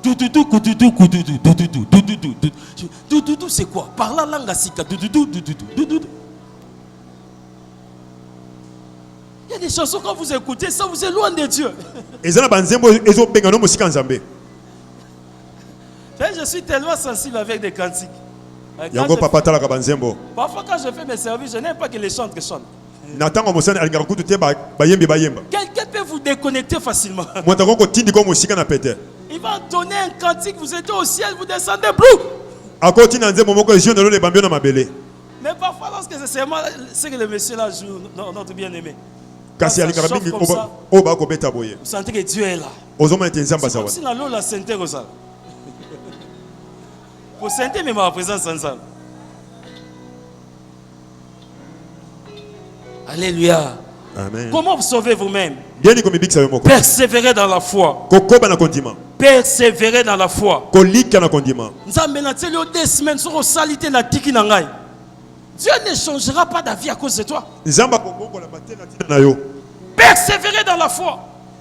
Doudou, koudoudou, koudoudou, doudou, doudou, doudou, c'est quoi? Par la langue asika, doudou, doudou. Il y a des chansons quand vous écoutez, ça vous éloigne de Dieu.
eza na banzembo ezobenga no mosika Nzambe
Je suis tellement sensible avec des cantiques.
yango papa talaka banzembo
Parfois quand je fais mes services, je n'aime pas que les chantent que chantent.
na ntango mosani alingaka kutu te bayembi bayemba
Quelqu'un peut vous déconnecter facilement.
moto akoko kotindika mosika na pete
Il va donner un cantique, vous êtes au ciel, vous descendez blou.
akoti na nzembo moko ezio na lolo ebambi yo na mabele
Mais parfois lorsque c'est seulement ce que le monsieur là joue, notre bien-aimé,
kasi
ça
alingaka
chauffe
mingi
comme ça.
oyo bakobeta boye
vous sentez que Dieu est là.
ozomona ete nzambe
C'est
aza
comme
wana
si dans l'eau la sainteté comme ça. Pour sentir même ma présence ensemble. Alléluia.
amen
Comment vous sauvez vous-même?
ndieni komibikisa yo moko
Persévérez dans la foi.
kokoba na kondima
Persévérez dans la foi.
kolika na kondima
Nzambe na teli yo 2 semaines sur salité na tiki na ngai. Dieu ne changera pas d'avis à cause de toi.
nzambe akobongola bate na ntina na yo
Persévérez dans la foi.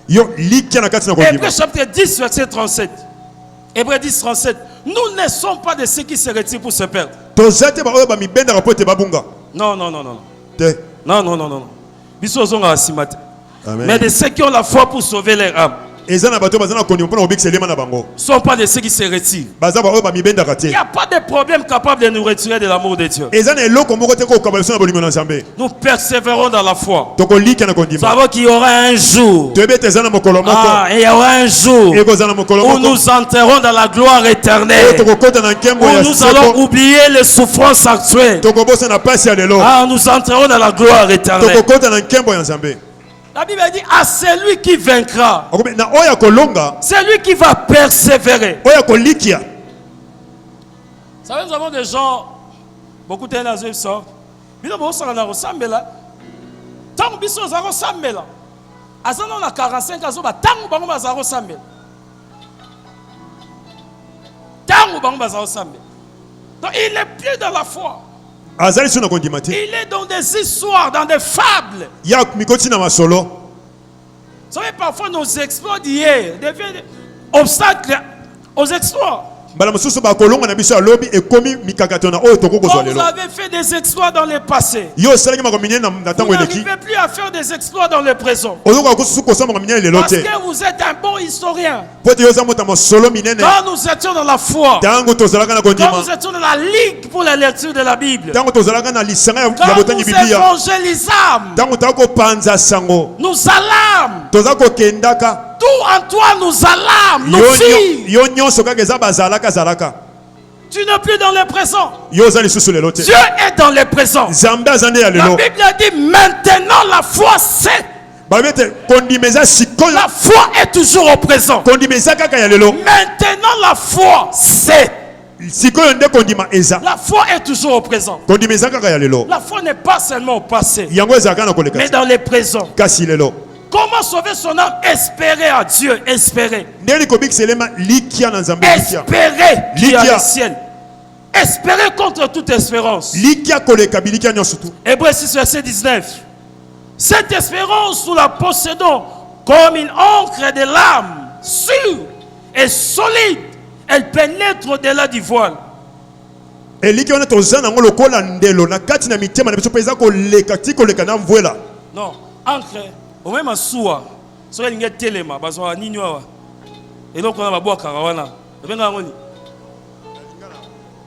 yo likia na kati na kondima
Hébreux chapitre 10 verset 37. Hébreux 10 37. Nous ne sommes pas de ceux qui se retirent pour se perdre.
toza te baoyo bamibendaka po ete babunga
Non, non, non, non.
te
Non. Biso zonga asimate.
amen
Mais de ceux qui ont la foi pour sauver leur âme.
eza na bato baza na kondima mpona kobikisa elema na bango
Ne sont pas de ceux qui se retirent.
baza baoyo bamibendaka
Il
te
n'y a pas de problème capable de nous retirer de l'amour de Dieu.
eza na eloko moko te kokaba biso na bolingo na nzambe
Nous persévérons dans la foi.
tokolika na
Nous
kondima
savons qu'il y aura un jour.
toyebi ete eza na mokolo moko
Il y aura un jour
ekozala na mokolo
où
moko
nous entrerons dans la gloire
oyo
éternelle.
tokokota na nkembo
Où
ya
nous allons
seko
oublier les souffrances actuelles.
tokobosa na pasi ya lelo
Nous entrerons dans la gloire éternelle.
tokokota na nkembo ya nzambe
La Bible dit à celui qui vaincra,
Akobe, na oyo akolonga
c'est lui qui va persévérer.
oyo akolikia
Vous savez, nous avons des gens, beaucoup de gens qui sortent. Ils sont dans le Sambela. Tant que ils sont dans le Sambela. À ce moment-là, 45 ans, tant que ils sont dans le Sambela. Tant que ils sont dans le Sambela. Donc, il n'est plus dans la foi.
azali so na kondima te
Il est dans des histoires, dans des fables.
ya mikoti na masolo
Vous savez, parfois nos exploits d'hier deviennent des obstacles aux exploits.
mbala mosusu bakolonga na biso ya lobi ekomi mikakato na oyo tokokozwa
Quand vous
lelo
avez fait des exploits dans le passé,
yo osalaki makambo minene na
vous
ntango eleki
n'arrivez plus à faire des exploits dans le présent.
ozokoka kosusu kosala makambo minene lelo
Parce
te
que vous êtes un bon historien.
po ete yo oza moto ya mosolo minene
Quand nous étions dans la foi,
ntango tozalaka na
quand
kondima
nous étions dans la ligue pour la lecture de la Bible,
ntango tozalaka na lisanga ya
quand
botangi
nous
biblia
évangélisâmes,
ntango toza kopanza sango
nous allâmes,
toza kokendaka
tout en toi nous allâmes, nous fîmes.
yo nyonso kaka eza bazalaka zalaka
Tu n'es plus dans le présent.
yo oza lisusu lelo te
Dieu est dans le présent.
nzambe aza nde ya
La
lelo
Bible a dit maintenant la foi c'est. La foi est toujours au présent. Maintenant, la foi, c'est. La foi est toujours au présent. La foi n'est pas seulement au passé, mais dans le présent. Comment sauver son âme? Espérer à Dieu. Espérer. Espérer qui a le ciel. Espérer contre toute espérance. Hébreux 6, verset 19. Cette espérance, nous la possédons comme une encre de l'âme, sûre et solide. Elle pénètre au-delà du voile. Non, encre. Au même à soua. Soit il y a téléma, bazoa niñoa. Et donc on a ma boîte carawana. Venga ngoni.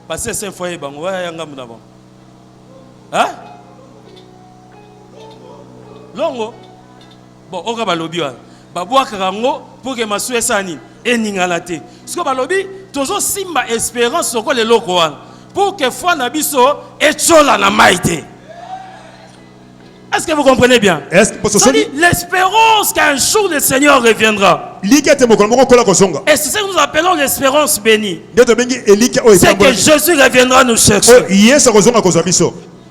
Passer 5 fois bango wa yanga mudabo. Hein? Longo. Bon, oka balobi wa. Babwa karango pour que ma soué sani eningalate. Ce que balobi tozo simba espérance soko le loko wan. Pour que foi na biso echola na maite. Est-ce que vous comprenez bien? L'espérance qu'un jour le Seigneur reviendra. Et c'est ce que nous appelons l'espérance bénie. C'est que Jésus reviendra nous chercher.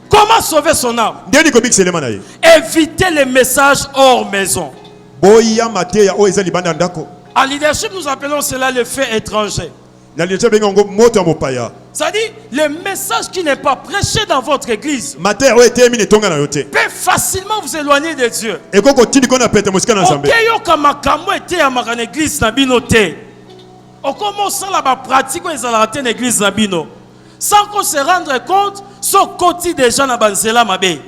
Comment sauver son âme? Éviter les messages hors maison. En leadership, nous appelons cela le fait étranger. C'est-à-dire, le message qui n'est pas prêché dans votre église peut facilement vous éloigner de Dieu. On commence à pratiquer les églises sans qu'on se rende compte ce côté des gens à Banzela Mabé.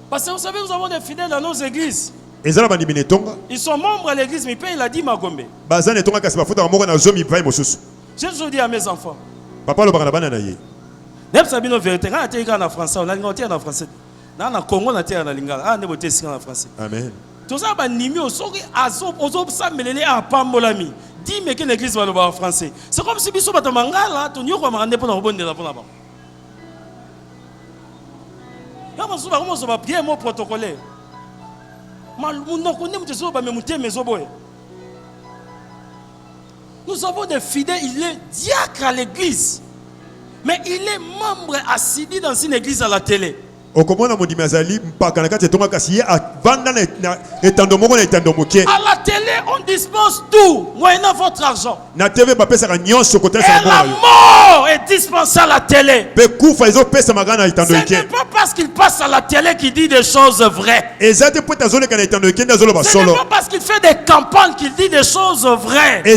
Parce que vous savez, nous avons des fidèles dans nos églises. Ils sont membres à l'église, mais il a dit Magombe. Je vous dis à mes enfants. Papa le barabana na ye. Nem sabino vérité quand tu es en français, on a lingoté en français. Dans le Congo on a été en lingala. Ah ne boté en français. Amen. Tout ça ba nimi osoki azo ça melele a pambolami. Dis mais que l'église va le voir en français. C'est comme si biso batamangala to nyoko mangande pour na robondela pour na ba. Kama soba comment ça va bien mon protocolaire. Mal mundo ko nem te soba me muté mezo boy. Nous avons des fidèles, il est diacre à l'église. Mais il est membre assidu dans une église à la télé. À la télé, on dispense tout, moyennant votre argent. Et la mort est dispensée à la télé. Ce n'est pas parce qu'il passe à la télé qu'il dit des choses vraies. Ce n'est pas parce qu'il fait des campagnes qu'il dit des choses vraies. Non,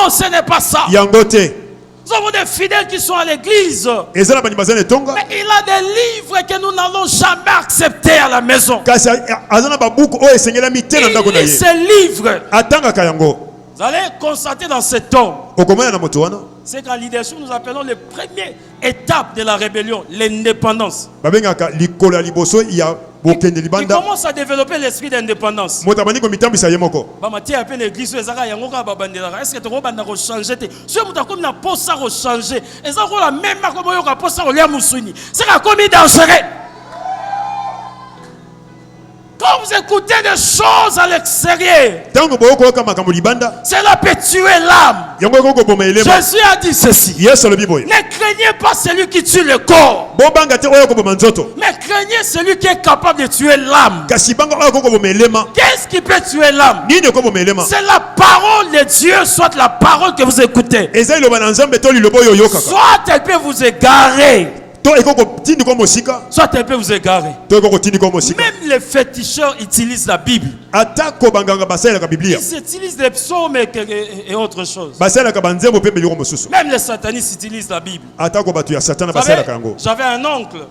ce n'est pas ça. Nous avons des fidèles qui sont à l'église. Mais il a des livres que nous n'allons jamais accepter à la maison. Il ces livres. Vous allez constater dans cet homme. C'est qu'en leadership, nous appelons les premières étapes de la rébellion, l'indépendance. Il commence à développer l'esprit d'indépendance. Est-ce que tu vas changer? Si tu as changer, c'est comme dangereux. Quand vous écoutez des choses à l'extérieur, cela peut tuer l'âme. Jésus a dit ceci. Ne craignez pas celui qui tue le corps, mais craignez celui qui est capable de tuer l'âme. Qu'est-ce qui peut tuer l'âme? C'est la parole de Dieu, soit la parole que vous écoutez, soit elle peut vous égarer. Soit elle peut vous égarer. Même les féticheurs utilisent la Bible. Ils utilisent des psaumes et autre chose. Même les satanistes utilisent la Bible. J'avais un oncle.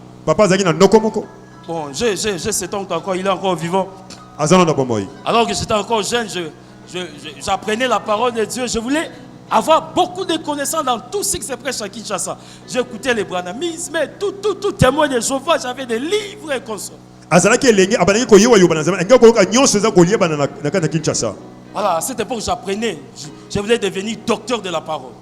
Bon, j'ai cet oncle encore, il est encore vivant. Alors que j'étais encore jeune, j'apprenais la parole de Dieu. Je voulais avoir beaucoup de connaissances dans tout ce qui se prêche à Kinshasa. J'écoutais les branamismes, tout témoin de Jéhovah, j'avais des livres et comme ça. Voilà, à cette époque j'apprenais. Je voulais devenir docteur de la parole.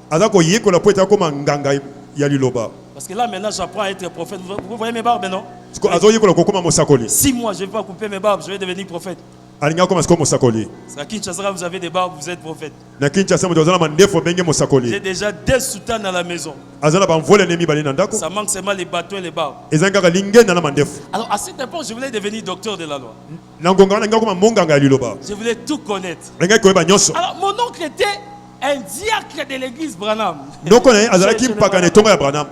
Parce que là maintenant j'apprends à être prophète. Vous voyez mes barbes, non? 6 mois, je ne vais pas couper mes barbes, je vais devenir prophète.
alinga koma siko mosakoli.
À Kinshasa, vous avez des barbes, vous êtes prophète.
Na Kinshasa moto azana mandefo benge mosakoli.
J'ai déjà 2 soutanes à la maison.
Azana ba mvole nemi bali na ndako.
Ça manque seulement les bâtons et les barbes.
Ezanga linge na mandefo.
Alors à cette époque, je voulais devenir docteur de la loi.
Na ngonga na ngakoma monganga liloba.
Je voulais tout connaître.
Lenga koyeba nyonso.
Alors mon oncle était un diacre de l'église Branham.
Noko na azala ki mpaka ne tonga ya Branham.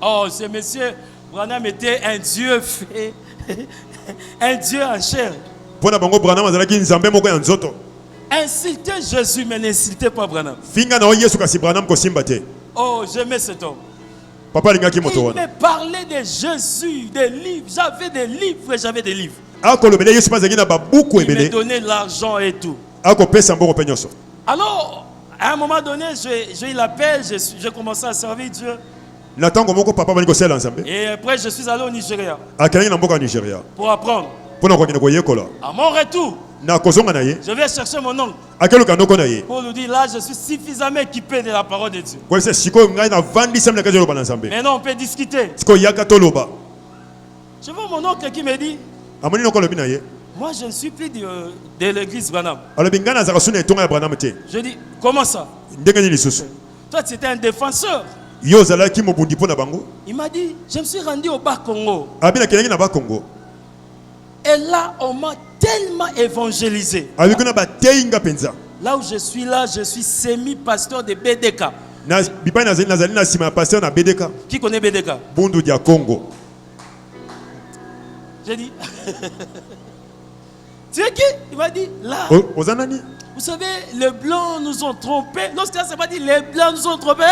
Oh, ce monsieur Branham était un dieu fait, un dieu en chair.
Pona bango Branham azala ki nzambe moko ya nzoto.
Insultez Jésus, mais n'insultez pas Branham.
Finga na Yesu kasi Branham ko simbate.
Oh, j'aimais cet homme.
Papa linga ki moto
Il
wana.
me parlait de Jésus, des livres. J'avais des livres et j'avais des livres.
Ako lobele Yesu mazangi na babuku
Il me
ebele.
donnait l'argent et tout.
Ako pesa mboko penyoso.
Alors, à un moment donné, j'ai eu l'appel, j'ai commencé à servir Dieu.
Na tango moko papa bani ko sela nzambe.
Et après, je suis allé au Nigeria
Akanyi na mboka Nigeria.
pour apprendre.
Pona ko kina ko yekola.
À mon retour,
Na kozonga na ye.
je vais chercher mon oncle
Akelo kanoko na ye.
pour lui dire, là, je suis suffisamment équipé de la parole de Dieu.
Ko se siko ngai na vandi semle ka jelo bana nzambe.
Maintenant, on peut discuter.
Siko yaka toloba.
Je vois mon oncle qui me dit,
Amoni noko lobi na ye.
moi, je ne suis plus de l'église Branham.
Alobi ngana za kasuna etonga ya Branham te.
Je dis, comment ça?
Ndenge ni lisusu.
Toi, tu étais un défenseur.
Yo zala ki mobundi pona bango.
Il m'a dit, je me suis rendu au Bas Congo.
Abina kengi na ba Congo.
Et là, on m'a tellement évangélisé.
Abi kuna ba teinga penza.
Là où je suis semi-pasteur de BDK.
Na bipa na zali na sima pasteur na BDK.
Qui connaît BDK?
Bundu dia Congo.
J'ai dit, tu es qui? Il m'a dit, là,
Ozanani.
vous savez, les Blancs nous ont trompés. Lorsqu'il s'est pas dit, les Blancs nous ont trompés.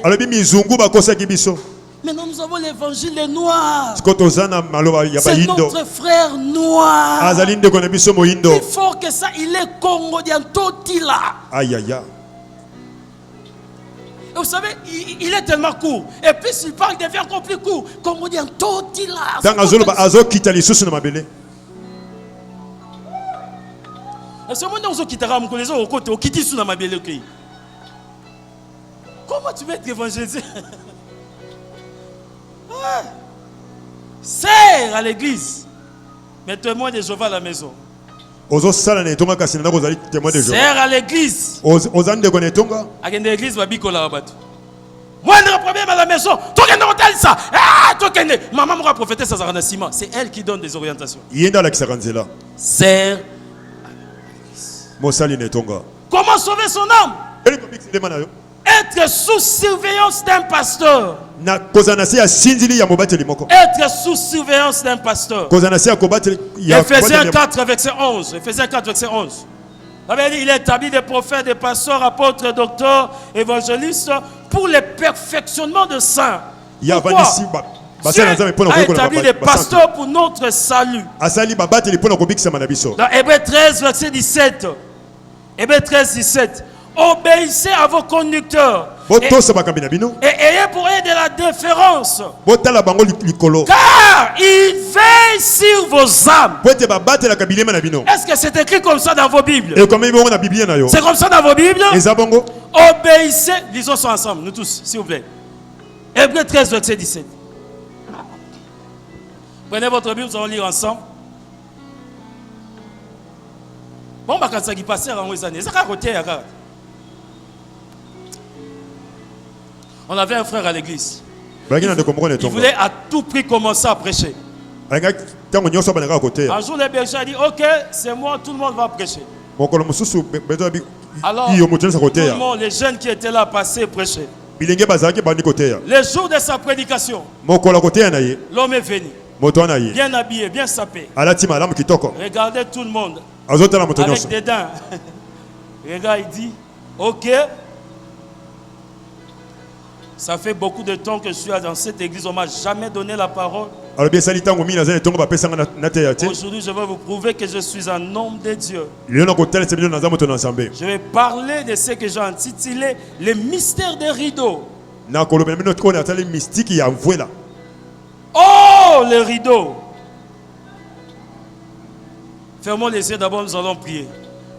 Alobi mizungu ba kosa kibiso.
Maintenant, nous avons l'évangile des Noirs.
Siko tozana maloba ya ba
C'est
yindo.
notre frère noir.
Azali ndeko na biso moyindo.
Plus fort que ça, il est Congolien Totila.
Aïe aïe aïe.
Et vous savez, il est tellement court. Et plus il parle, il devient encore plus court. Congolien Totila.
Dans azolo ba azo kita lisusu na mabele.
Et ce moment où vous quittez mon collègue, au côté, au quitte sous la mabele. Comment tu veux être évangélisé? Sers à l'église, mais témoin de Jéhovah à la maison.
Ozo sala ne tonga kasi na kozali témoin de Jéhovah.
Sers à l'église.
Ozande ko ne tonga.
À l'église, va bikola abatu. Moi, je problème à la maison. Toi, tu es ça. Ah, toi, tu es. Maman m'a prophété ça dans ciment. C'est elle qui donne des orientations.
Yenda la kisakanzela.
Sers.
Mosali ne tonga.
Comment sauver son âme? Être sous surveillance d'un pasteur.
Na kozanasi ya sinzili ya mobateli moko.
Être sous surveillance d'un pasteur.
Kozanasi ya kobateli ya
Ephésiens 4 verset 11. Ephésiens 4 verset 11. Il est établi des prophètes, des pasteurs, apôtres, docteurs, évangélistes pour le perfectionnement de saints. Pourquoi? Dieu a établi des pasteurs pour notre salut. Dans Hébreux 13 verset 17. Hébreux 13 17. Obéissez à vos conducteurs et ayez pour eux de la déférence, car ils veillent sur vos âmes. Est-ce que c'est écrit comme ça dans vos Bibles? C'est comme ça dans vos Bibles? Obéissez, lisons ça ensemble, nous tous, s'il vous plaît. Hébreux 13 verset 17. Prenez votre Bible, nous allons lire ensemble. Bon, bah, quand ça qui passe, on avait un frère à l'église. Il voulait à tout prix commencer à prêcher. Un jour, le berger a dit, ok, c'est moi, tout le monde va prêcher. Alors, tout le monde, les jeunes qui étaient là, passaient prêcher. Le jour de sa prédication, l'homme est venu, bien habillé, bien sapé. Regardez tout le monde avec des dents. Regarde, il dit, ok, ça fait beaucoup de temps que je suis dans cette église, on ne m'a jamais donné la parole. Aujourd'hui, je vais vous prouver que je suis un homme de Dieu. Je vais parler de ce que j'ai intitulé les mystères des rideaux. Oh, les rideaux! Fermons les yeux d'abord, nous allons prier.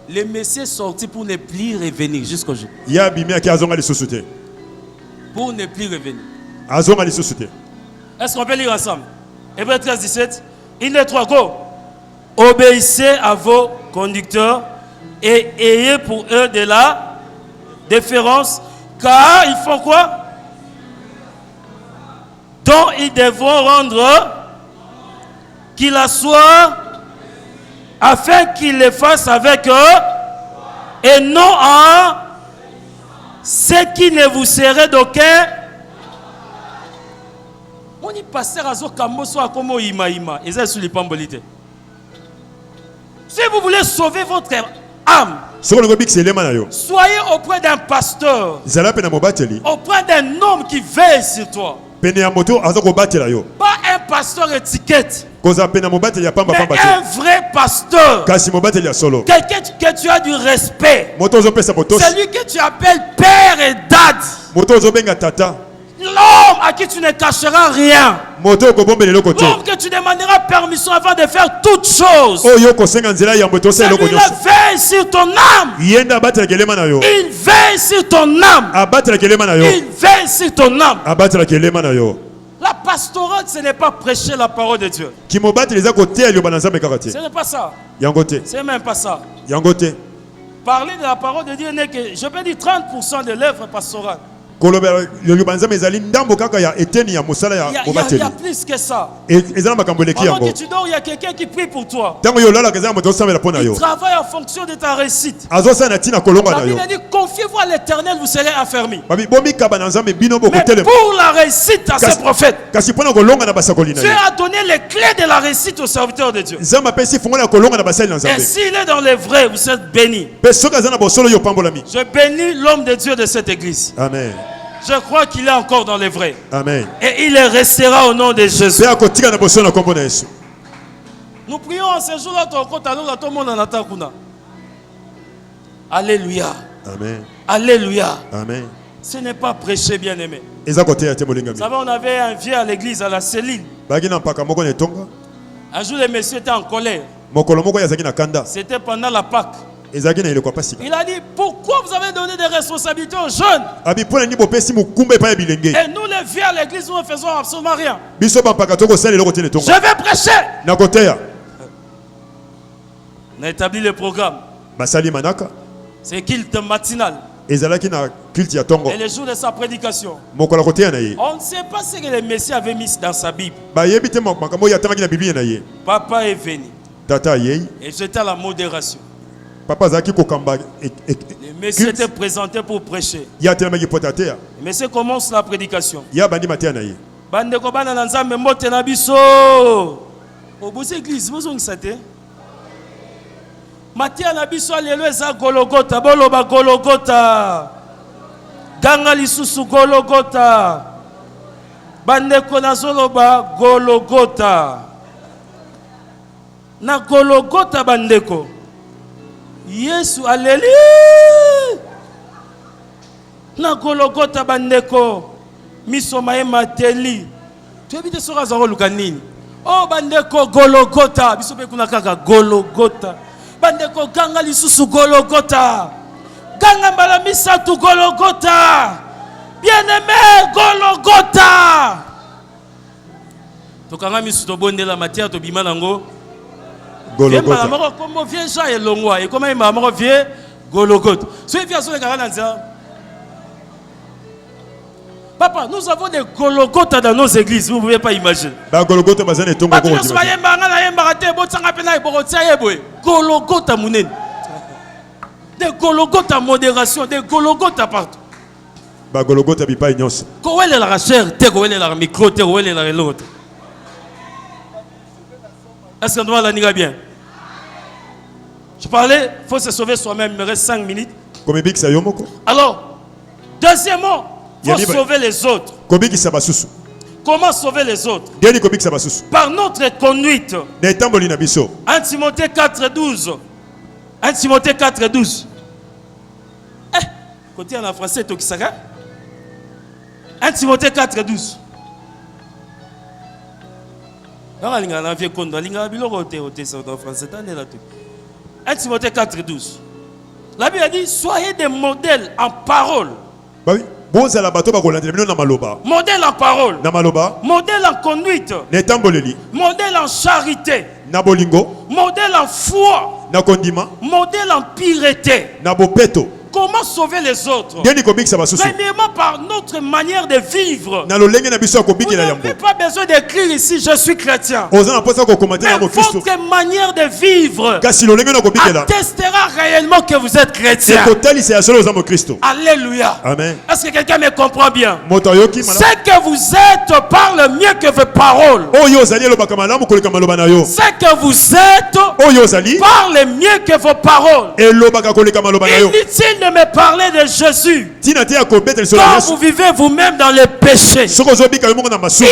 Les messieurs sortis pour ne plus revenir jusqu'au jour. Pour ne plus revenir. Est-ce qu'on peut lire ensemble? Hébreux 13, 17. Il est 3 go. Obéissez à vos conducteurs et ayez pour eux de la déférence, car ils font quoi? Dont ils devront rendre qu'il assoie afin qu'ils le fassent avec eux et non en ce qui ne vous serait d'aucun. On y pasteur azo kamboso akomo ima ima. Si vous voulez sauver votre âme, soyez auprès d'un pasteur, auprès d'un homme qui veille sur toi. Pas un pasteur étiquette, mais un vrai pasteur. Quelqu'un que tu as du respect. Celui que tu appelles père et dad. L'homme à qui tu ne cacheras rien. L'homme que tu demanderas permission avant de faire toutes choses. Celui-là veille sur ton âme. Il veille sur ton âme. Il veille sur ton âme. La pastorale, ce n'est pas prêcher la parole de Dieu. Ce n'est pas ça. C'est même pas ça. Parler de la parole de Dieu n'est que, je peux dire, 30% de l'œuvre pastorale. Il y a plus que ça. Pendant que tu dors, il y a quelqu'un qui prie pour toi. Il travaille en fonction de ta réussite. La Bible dit, confiez-vous à l'Éternel, vous serez affermis. Mais pour la réussite à ce prophète, Dieu a donné les clés de la réussite aux serviteurs de Dieu. Et s'il est dans les vrais, vous êtes bénis. Je bénis l'homme de Dieu de cette église.
Amen.
Je crois qu'il est encore dans les vrais.
Amen.
Et il restera au nom de Jésus. Nous prions en ce jour-là. Alléluia.
Amen.
Alléluia.
Amen.
Ce n'est pas prêcher, bien-aimé. Vous
savez,
on avait un vieux à l'église à la Céline. Un jour, le monsieur était en colère. C'était pendant la Pâque. Il a dit, pourquoi vous avez donné des responsabilités aux jeunes? Et nous, les vieux à l'église, nous ne faisons absolument rien. Je vais prêcher. On a établi le programme. C'est culte matinal. Et le jour de sa prédication, on ne sait pas ce que le Messie avait mis dans sa Bible. Papa est venu. Et j'étais à la modération. Le Messie était présenté pour prêcher. Le Messie commence la prédication. Bandeko bana na nzambe mbote na biso. Obusi église bozo ngisate. Matia na biso lelo eza Gologota, boloba Gologota. Ganga lisusu Gologota. Bandeko na zoloba Gologota. Na Gologota bandeko. Yesu alléluia. Na Gologota bandeko. Miso maye mateli. Tu habite sur Azaro Lukanini. Oh bandeko Gologota. Biso pe kuna kaka Gologota. Bandeko ganga lisusu Gologota. Ganga mbala misatu Gologota. Bien-aimé Gologota. Tokanga misu to bondela matia to bima nango. Gologota. Comment vient Jean et Longwa et comment il m'a vient Gologota. Celui qui a son Papa, nous avons des Gologota dans nos églises, vous ne pouvez pas imaginer. Gologota mounen. Des Gologota modération, des Gologota partout.
Gologota bi pas ignos.
Koel la rachère, te koel la micro, te koel la l'autre. Est-ce qu'on doit la nier bien? Je parlais, il faut se sauver soi-même, il me reste 5 minutes. Alors, deuxièmement, il faut sauver les autres. Comment sauver les autres? Par notre conduite. 1 Timothée 4,12. 1 Timothée 4,12. Côté en français, 1 Timothée 4,12. 1 Timothée 4,12. La Bible a dit, soyez des modèles en parole.
bozala bato bakolandela bino na maloba
modèle en parole,
na maloba
modèle en conduite,
na etamboleli
modèle en charité,
na bolingo
modèle en foi,
na kondima
modèle en pureté.
na bopeto
Comment sauver les autres?
ndeni kobikisa basusu
Premièrement, par notre manière de vivre.
na lolenge na biso ya
Vous
kobikela yango
n'avez pas besoin d'écrire ici, je suis chrétien.
oza na mposa kokomate
Mais
na mokristo
votre manière de vivre
kasi lolenge na kobikela
attestera réellement que vous êtes chrétien.
ekotalisa ya solo oza mokristo.
Alléluia.
Amen.
Est-ce que quelqu'un me comprend bien?
moto ayoki malamu
Ce que vous êtes parle mieux que vos paroles.
oyo ozali elobaka malamu koleka maloba na yo
Ce que vous êtes
oyo ozali
parle mieux que vos paroles.
elobaka koleka maloba na yo
Inutile de me parler de Jésus
tina te ya kobeta lisolo ya
quand
yesu
vous vivez vous-même dans le péché.
soki ozobika yo moko na masumu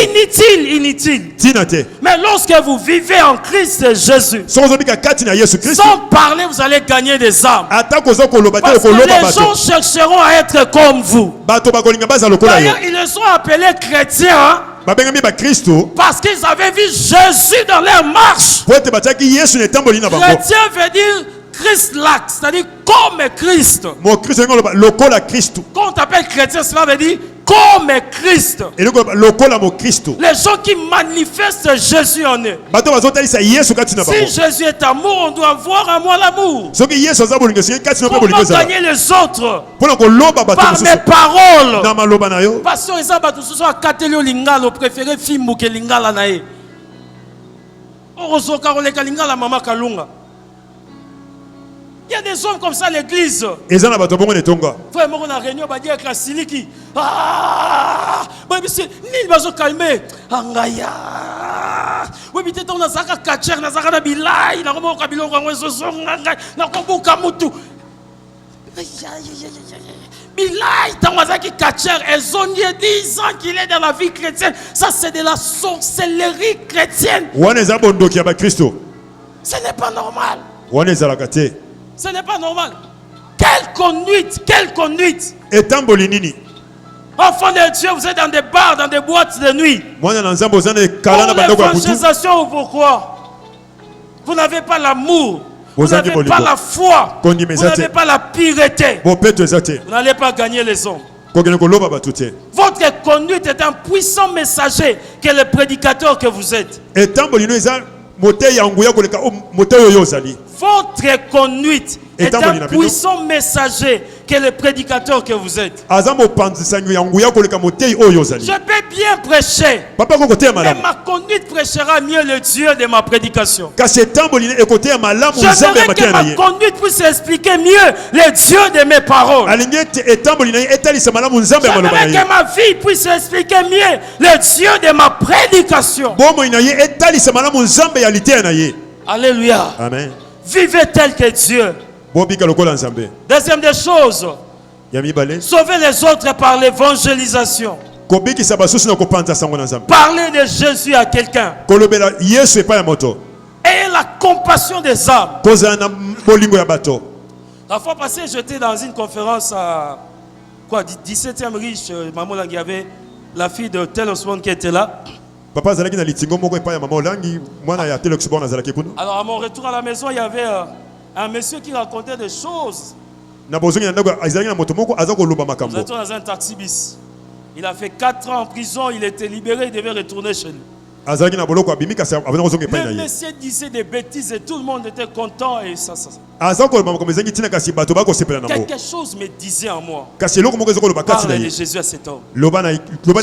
Inutile.
tina te
Mais lorsque vous vivez en Christ Jésus,
soki ozobika kati na yesu kristo
sans parler, vous allez gagner des âmes.
ata koza koloba te
Parce que
okoloba
les gens
bato
chercheront à être comme vous.
bato bakolinga baza lokola yo
D'ailleurs, ils les ont appelés chrétiens
babengami bakristo
parce qu'ils avaient vu Jésus dans leur marche.
po ete batiaki yesu na etamboli na bango
Chrétien veut dire Christ-like, c'est-à-dire comme Christ.
mokristo elingi oloba lokola kristo
Quand on t'appelle chrétien, cela veut dire comme Christ.
elingi oloba lokola mokristo
Les gens qui manifestent Jésus en eux.
bato bazotalisa yesu kati na
Si
bango
Jésus est amour, on doit voir en moi l'amour.
soki yesu aza bolingo soki kati na mpe bolingo
Comment
ezala
gagner les autres?
mpona koloba bato
Par mes
mosusu
paroles.
na maloba na yo
Pasteur eza bato soso akateli yo lingala préféré fimbu ke lingala na ye. Orozoka koleka lingala mama Kalunga. Il y a des hommes comme ça à l'église.
eza na bato bongo na etonga
Frère moko na réunion ba dire que siliki. Ah! Ba bisi nini bazo calmer. Angaya. Oui bitete on a zaka kacher na zaka na bilai na komo ka bilongo ngwezo zonga na kobuka mutu. Bilai, Tangwazaki Kacher, elles ont 10 ans qu'il est dans la vie chrétienne. Ça, c'est de la sorcellerie chrétienne.
wana eza bondoki ya bakristo
Ce n'est pas normal.
wana ezalaka te
Ce n'est pas normal. Quelle conduite, quelle conduite.
etamboli nini
Enfants de Dieu, vous êtes dans des bars, dans des boîtes de nuit.
mwana na nzambe oza na ekala na
Pour
bandako ya butu
l'évangélisation ou pourquoi? Vous n'avez pas l'amour. Vous
Vous avez
n'avez
bolingo.
pas la foi. Vous
Kondimezate.
n'avez pas la pureté.
bopeto eza te
Vous n'allez pas gagner les hommes.
kokende koloba bato te
Votre conduite est un puissant messager que le prédicateur que vous êtes.
etamboli no eza motei ya nguya koleka motei oyo ozali
Votre conduite est
Etamboli
un
na bino.
puissant messager que le prédicateur que vous êtes.
aza mopanzisa ya nguya koleka motei oyo ozali
Je peux bien prêcher,
papa kokoteya
mais
malamu
ma conduite prêchera mieux le Dieu de ma prédication.
kasi etamboli ekoteya malamu nzambe ya
J'aimerais que
mateya na
ma
ye
conduite puisse expliquer mieux le Dieu de mes paroles.
alingi ete etamboli na ye etalisa malamu nzambe ya maloba na
J'aimerais
ye
que ma vie puisse expliquer mieux le Dieu de ma prédication.
bomoi na ye etalisa malamu nzambe ya liteya na ye
Alléluia.
amen
Vivez tel que Dieu.
bobika lokola nzambe
Deuxième des choses,
ya mibale
sauver les autres par l'évangélisation.
kobikisa basusu na kopanza sango na nzambe
Parler de Jésus à quelqu'un.
kolobela yesu epai ya moto
Ayez la compassion des âmes.
kozala na bolingo ya bato
La fois passée, j'étais dans une conférence à 17e riche. Maman Lang, il y avait la fille de Tel Osman qui était là.
papa azalaki na litingo moko epai ya mama olangi mwana ya telexbon azalaki kuna
Alors, à mon retour à la maison, il y avait un monsieur qui racontait des choses.
na bozongi na ndako azalaki na moto moko aza koloba
Nous
makambo
étions dans un taxi bis. Il a fait 4 ans en prison, il était libéré, il devait retourner chez lui.
azalaki na boloko abimi kasi avanda kozonga epai na
Le
ye
monsieur disait des bêtises et tout le monde était content et ça.
aza koloba makambo ezangi ntina kasi bato bakosepela nango
Quelque chose me disait en moi.
kasi eloko moko eza koloba kati na
Parle de
ye
Jésus à cet homme.
loba nde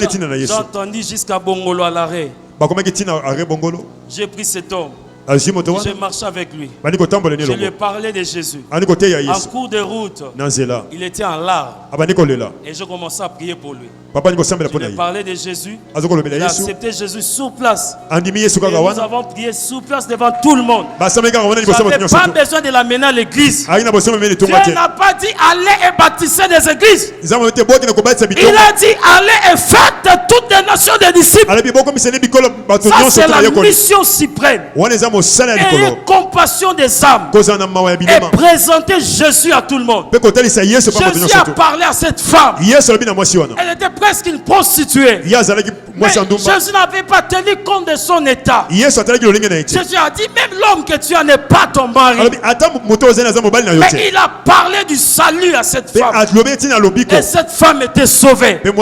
ntina na
J'ai
yesu
entendu jusqu'à Bongolo à l'arrêt.
bakomaki ntina are bongolo
J'ai pris cet homme.
azwi moto
J'ai
wana
marché avec lui.
bandi kotambola ni
Je lui ai
elongo
parlé de Jésus.
ani koteya
En
yesu
cours de route,
na nzela
il était en larmes.
abandi kolela
Et je commençais à prier pour lui.
papa ni kosambela
Je
mpo
lui
na
ai
ye
parlé de Jésus.
aza
Il
kolobela
a
yesu
accepté Jésus sur place.
andimi yesu
Et
kaka
nous
wana
avons prié sur place devant tout le monde.
basambeli kaka wana
Je
liboso ya bato
n'avais
nyonso
pas
to
besoin de l'amener à l'église.
ayi na bosomo meme
Dieu
litonga te
n'a pas dit allez et baptisez des églises.
nzambe te bokende kobatisa
Il
bitonga
a dit allez et faites toutes les nations des disciples.
alobi bokomisene bikolo bato
Ça,
nyonso
c'est
to
la
bayekoli
mission suprême.
wana eza
Ayez compassion des âmes. Et présentez Jésus à tout le monde. Jésus a parlé à cette femme. Elle était presque une prostituée. Mais Jésus n'avait pas tenu compte de son état. Jésus a dit, même l'homme que tu as n'est pas ton mari. Mais il a parlé du salut à cette femme. Et cette femme était sauvée. Nous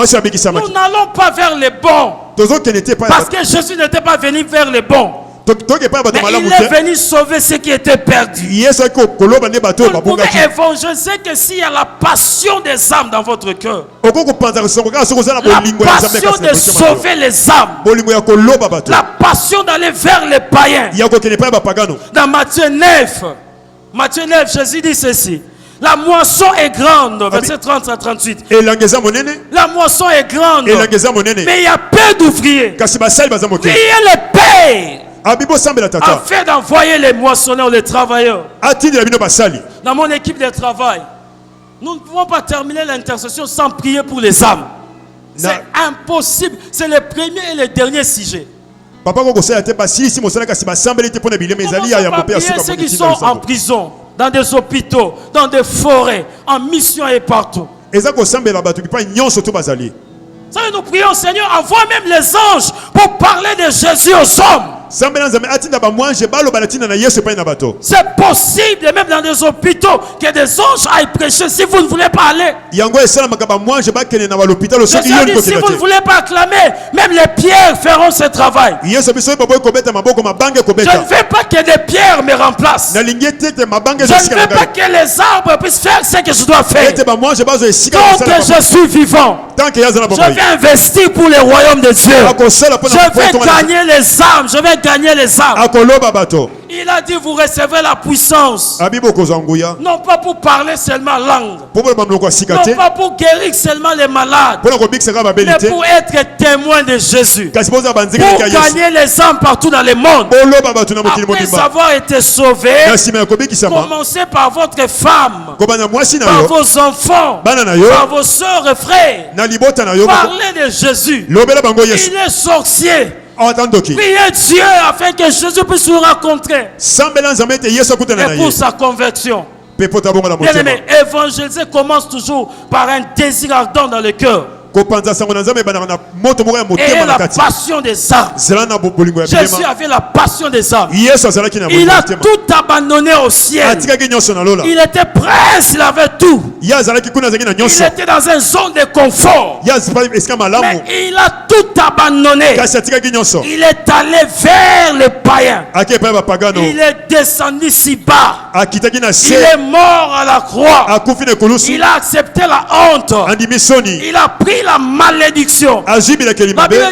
n'allons pas vers les bons. Parce que Jésus n'était pas venu vers les bons. Mais il est venu sauver ceux qui étaient perdus. Vous pouvez évangéliser que s'il y a la passion des âmes dans votre cœur, la passion de sauver les âmes, la passion d'aller vers les païens. Dans Matthieu 9, Jésus dit ceci: la moisson est grande, verset 30 à 38. La moisson est grande, mais il y a peu d'ouvriers. Priez les pères afin d'envoyer les moissonneurs, les travailleurs. Dans mon équipe de travail, nous ne pouvons pas terminer l'intercession sans prier pour les âmes. C'est impossible. C'est le premier et le dernier sujet. Comment prier ceux qui sont en prison, dans des hôpitaux, dans des forêts, en mission et partout? Ça, nous prions, Seigneur, envoie même les anges pour parler de Jésus aux hommes. C'est possible, même dans des hôpitaux, que des anges aillent prêcher. Si vous ne voulez pas aller, si vous ne voulez pas acclamer, même les pierres feront ce travail. Je ne veux pas que des pierres me remplacent. Je ne veux pas que les arbres puissent faire ce que je dois faire. Tant que je suis vivant, je vais investir pour le royaume de Dieu. Je vais gagner les âmes. Je vais gagner les âmes. Il a dit, vous recevez la puissance. Non pas pour parler seulement langue. Non pas pour guérir seulement les malades. Mais pour être témoin de Jésus. Pour gagner les âmes partout dans le monde. Après avoir été sauvé, commencez par votre femme, par vos enfants, par vos soeurs et frères. Parlez de Jésus. Il est sorcier. Priez Dieu afin que Jésus puisse nous rencontrer. Et pour sa conversion. Bien aimé, évangéliser commence toujours par un désir ardent dans le cœur. Et la passion des âmes. Jésus avait la passion des âmes. Il a tout abandonné au ciel. Il était prêt, il avait tout. Il était dans une zone de confort. Mais il a tout abandonné. Il est allé vers les païens. Il est descendu si bas. Il est mort à la croix. Il a accepté la honte. Il a pris la malédiction. La Bible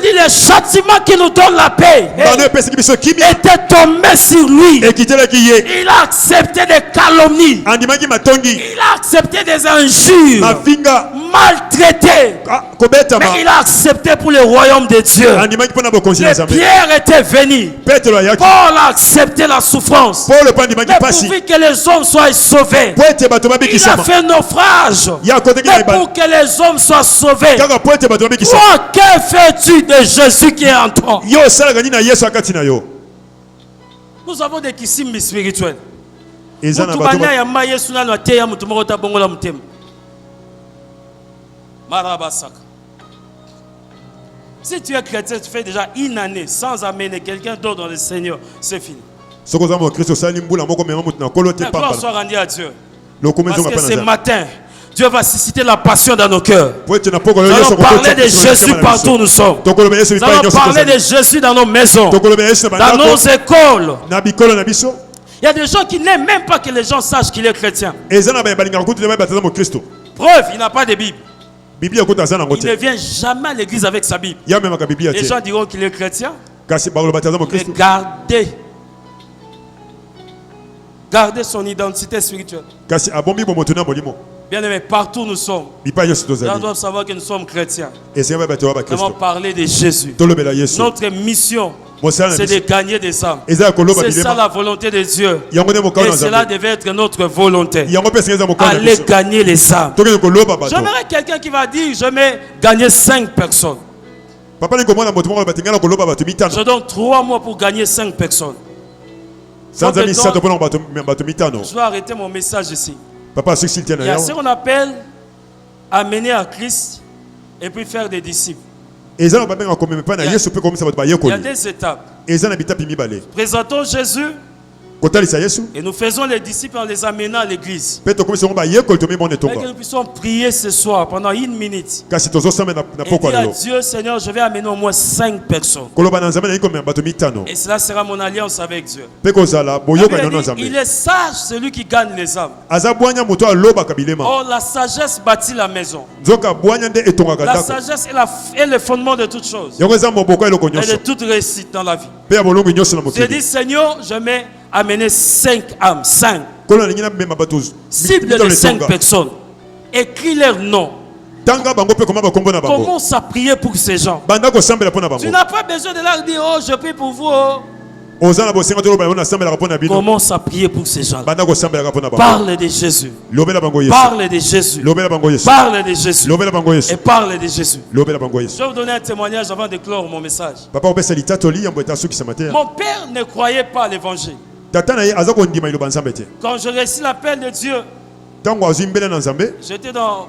dit le châtiment qui nous donne la paix était tombé sur lui. Il a accepté des calomnies. Il a accepté des injures, maltraité. Mais il a accepté pour le royaume de Dieu. Pierre était venu. Paul a accepté la souffrance. Mais pourvu que les hommes soient sauvés, il a fait naufrage. Mais pour que les hommes soient sauvés, toi, que fais-tu de Jésus qui est en toi? Nous avons des kissim spirituels. Si tu es chrétien, tu fais déjà une année sans amener quelqu'un d'autre dans le Seigneur, c'est fini. Gloire soit rendue à Dieu. Parce que ce matin, Dieu va susciter la passion dans nos cœurs. Nous allons parler de Jésus partout où nous sommes. Nous allons parler de Jésus dans nos maisons, dans nos écoles. Il y a des gens qui n'aiment même pas que les gens sachent qu'il est chrétien. Preuve, il n'a pas de Bible. Il ne vient jamais à l'église avec sa Bible. Les gens diront qu'il est chrétien. Mais gardez son identité spirituelle. Bien aimé, partout où nous sommes, nous devons savoir que nous sommes chrétiens. Nous allons parler de Jésus. Notre mission, c'est de gagner des âmes. C'est ça la volonté de Dieu. Et cela devait être notre volonté. Aller gagner les âmes. J'aimerais quelqu'un qui va dire, je vais gagner 5 personnes. Je donne 3 mois pour gagner 5 personnes.
Sans
Combien de
amis,
temps?
ça te prend bateau mitano.
Je dois arrêter mon message ici.
Papa, ce qu'il tient
Il y a ce qu'on appelle amener à Christ et puis faire des disciples.
Et ça, on va bien comme pas na Yesu peut comme ça va te
Il y a des étapes.
Et ça n'habite pas pimi balé.
Présentons Jésus
Et
et nous faisons les disciples en les amenant à l'église.
Peut-être comme ça on va yekol to me bon
Et que
etonga.
nous puissions prier ce soir pendant 1 minute.
Kasi tozo sama na
Et
poko
dire à
lelo.
Dieu, Seigneur, je vais amener au moins 5 personnes.
Koloba na nzambe na yiko me bato mitano.
Et cela sera mon alliance avec Dieu.
Pe ko zala
La
boyoka
Bible
na
dit,
nzambe.
il est sage celui qui gagne les âmes.
Aza bwanya moto aloba kabilema.
Or, la sagesse bâtit la maison.
Nzoka bwanya nde etonga
La
kadako.
sagesse est le fondement de toutes choses.
Yoko za moboko eloko
Et de
nyonso.
toute réussite dans la vie.
Pe ya bolongo nyonso na
J'ai
mokili.
dit, Seigneur, je vais amener 5 âmes. 5.
Kola lingina mema bato.
Cible de 5 personnes. Écris leurs noms.
Tanga bango pe koma bakombo na bango.
Commence à prier pour ces gens.
Banda ko sambela pona bango.
Tu n'as pas besoin de leur dire, oh, je prie pour vous. Oh.
Ozana bosenga to ba na sambela pona bino.
Commence à prier pour ces gens.
Banda ko sambela pona bango.
Parle de Jésus.
Lobela bango Yesu.
Parle de Jésus.
Lobela bango Yesu.
Parle de Jésus.
Lobela bango Yesu.
Et parle de Jésus.
Lobela bango Yesu.
Je vais vous donner un témoignage avant de clore mon message.
Papa opesa litato li yambo etasu kisamatea.
Mon père ne croyait pas à l'évangile.
Tata na ye aza ko ndima iloba nzambe te.
Quand je réussis l'appel de Dieu,
Tango azimbele na nzambe.
j'étais dans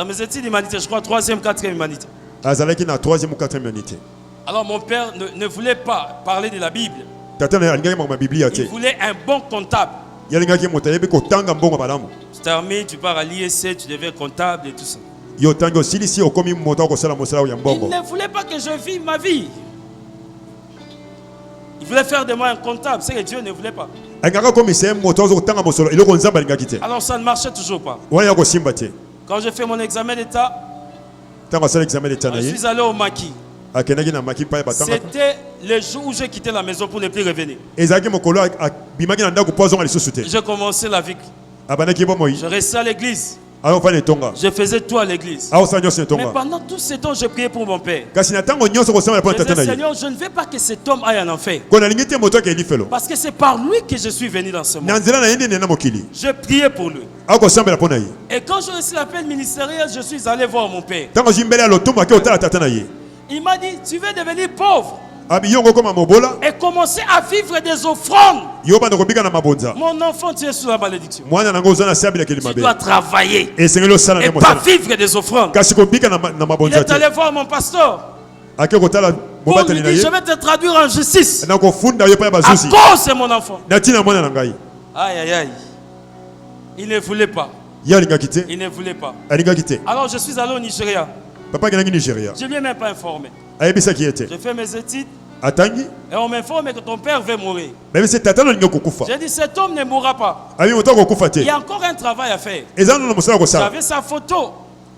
mes études d'humanité, je crois 3e, 4e humanité.
Azalaki na 3e ou 4e unité.
Alors mon père ne voulait pas parler de la Bible.
Tata na alingaki ma biblia
Il
te.
voulait un bon comptable.
Yalingaki motayebi ko tanga mbongo balamu.
Tu termines, tu pars à l'ISC, tu deviens comptable et tout ça.
Yo tango silisi okomi moto ko sala mosala ya
Il
mbongo.
ne voulait pas que je vive ma vie. Il voulait faire de moi un comptable, c'est que Dieu ne voulait pas.
Angaka komi se moto zo tanga mosolo iloko nzamba alingaki te.
Alors ça ne marchait toujours pas.
Wana ko simba te.
Quand j'ai fait mon examen d'état,
Tango sala examen d'état na
je
ye.
suis allé au maquis.
Akenaki na maki pa ya batanga.
C'était le jour où j'ai quitté la maison pour ne plus revenir.
Ezaki mokolo bimaki na ndako poison ali susute.
J'ai commencé la vie.
Abanaki bo moi.
Je restais à l'église.
Ayo fa ne tonga.
Je faisais tout à l'église.
Ayo sa nyonso ne
Mais
tonga.
pendant tout ce temps, je priais pour mon père.
Kasi na tango nyonso ko sala
Je
pona tata
disais,
na ye.
Seigneur, je ne veux pas que cet homme aille en enfer.
Kona lingiti moto ke elifelo.
Parce que c'est par lui que je suis venu dans ce monde.
Na nzela na yende na mokili.
Je priais pour lui.
Ako sambela pona ye.
Et quand j'ai reçu l'appel ministériel, je suis allé voir mon père.
Tango jimbele lotumba ke otala tata na ye.
Il m'a dit, tu veux devenir pauvre
Abi yongo koma mobola.
et commencer à vivre des offrandes.
Yo banda ko bika na mabonza.
Mon enfant, tu es sous la malédiction.
Mwana nango zana sabila ke
Tu
limabe.
dois travailler
Et sengelo sala
et
ne
pas
mosala.
vivre des offrandes.
Kasi ko bika na
Il
mabonza
est
te.
allé voir mon pasteur
Ake ko tala
pour
bobata
lui
ni na
dire,
ye.
je vais te traduire en justice.
Na ko funda yo pa ya
À
bazuzi.
cause de mon enfant.
Na tina mwana na ngai.
Aïe, aïe, aïe. Il ne voulait pas.
Ya lingaki te.
Il ne voulait pas.
Alingaki te.
Alors je suis allé au Nigeria.
Papa ganaki Nigeria.
Je ne lui ai même pas informé.
Ayebisa ki ete.
J'ai fait mes études
Atangi.
et on m'informe que ton père veut mourir.
Même c'est tata no lingo kufa.
J'ai dit, cet homme ne mourra pas.
Abi moto ko kufa te.
Il y a encore un travail à faire.
Ezano no mosala ko sala.
J'avais sa photo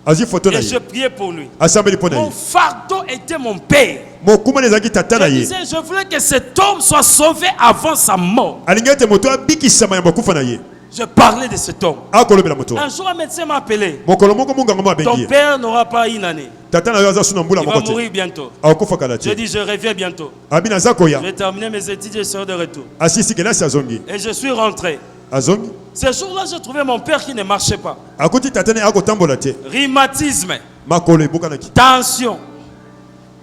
Azi photo na
et je
ye.
priais pour lui.
Asambeli pona
Mon
ye.
fardeau était mon père.
Mokuma nezaki tata na
Je
ye.
disais, je voulais que cet homme soit sauvé avant sa mort.
Alingate moto abikisama ya bakufa na ye.
Je parlais de cet homme.
Akolobela moto.
Un jour, un médecin m'a appelé.
Mokolo moko munga ngoma
Ton
abengi.
père n'aura pas une année.
Tata na yo aza suna mbula
Il va
moko te.
mourir bientôt.
Akufa kala
Je
te.
dis, je reviens bientôt.
Abina zako
Je
ya.
vais terminer mes études et je serai de retour.
Asisi kelasi azongi.
Et je suis rentré.
Azongi.
Ce jour-là, j'ai trouvé mon père qui ne marchait pas.
Akuti tata na akotambola te.
Rhumatisme,
Makolo ebukanaki.
tension,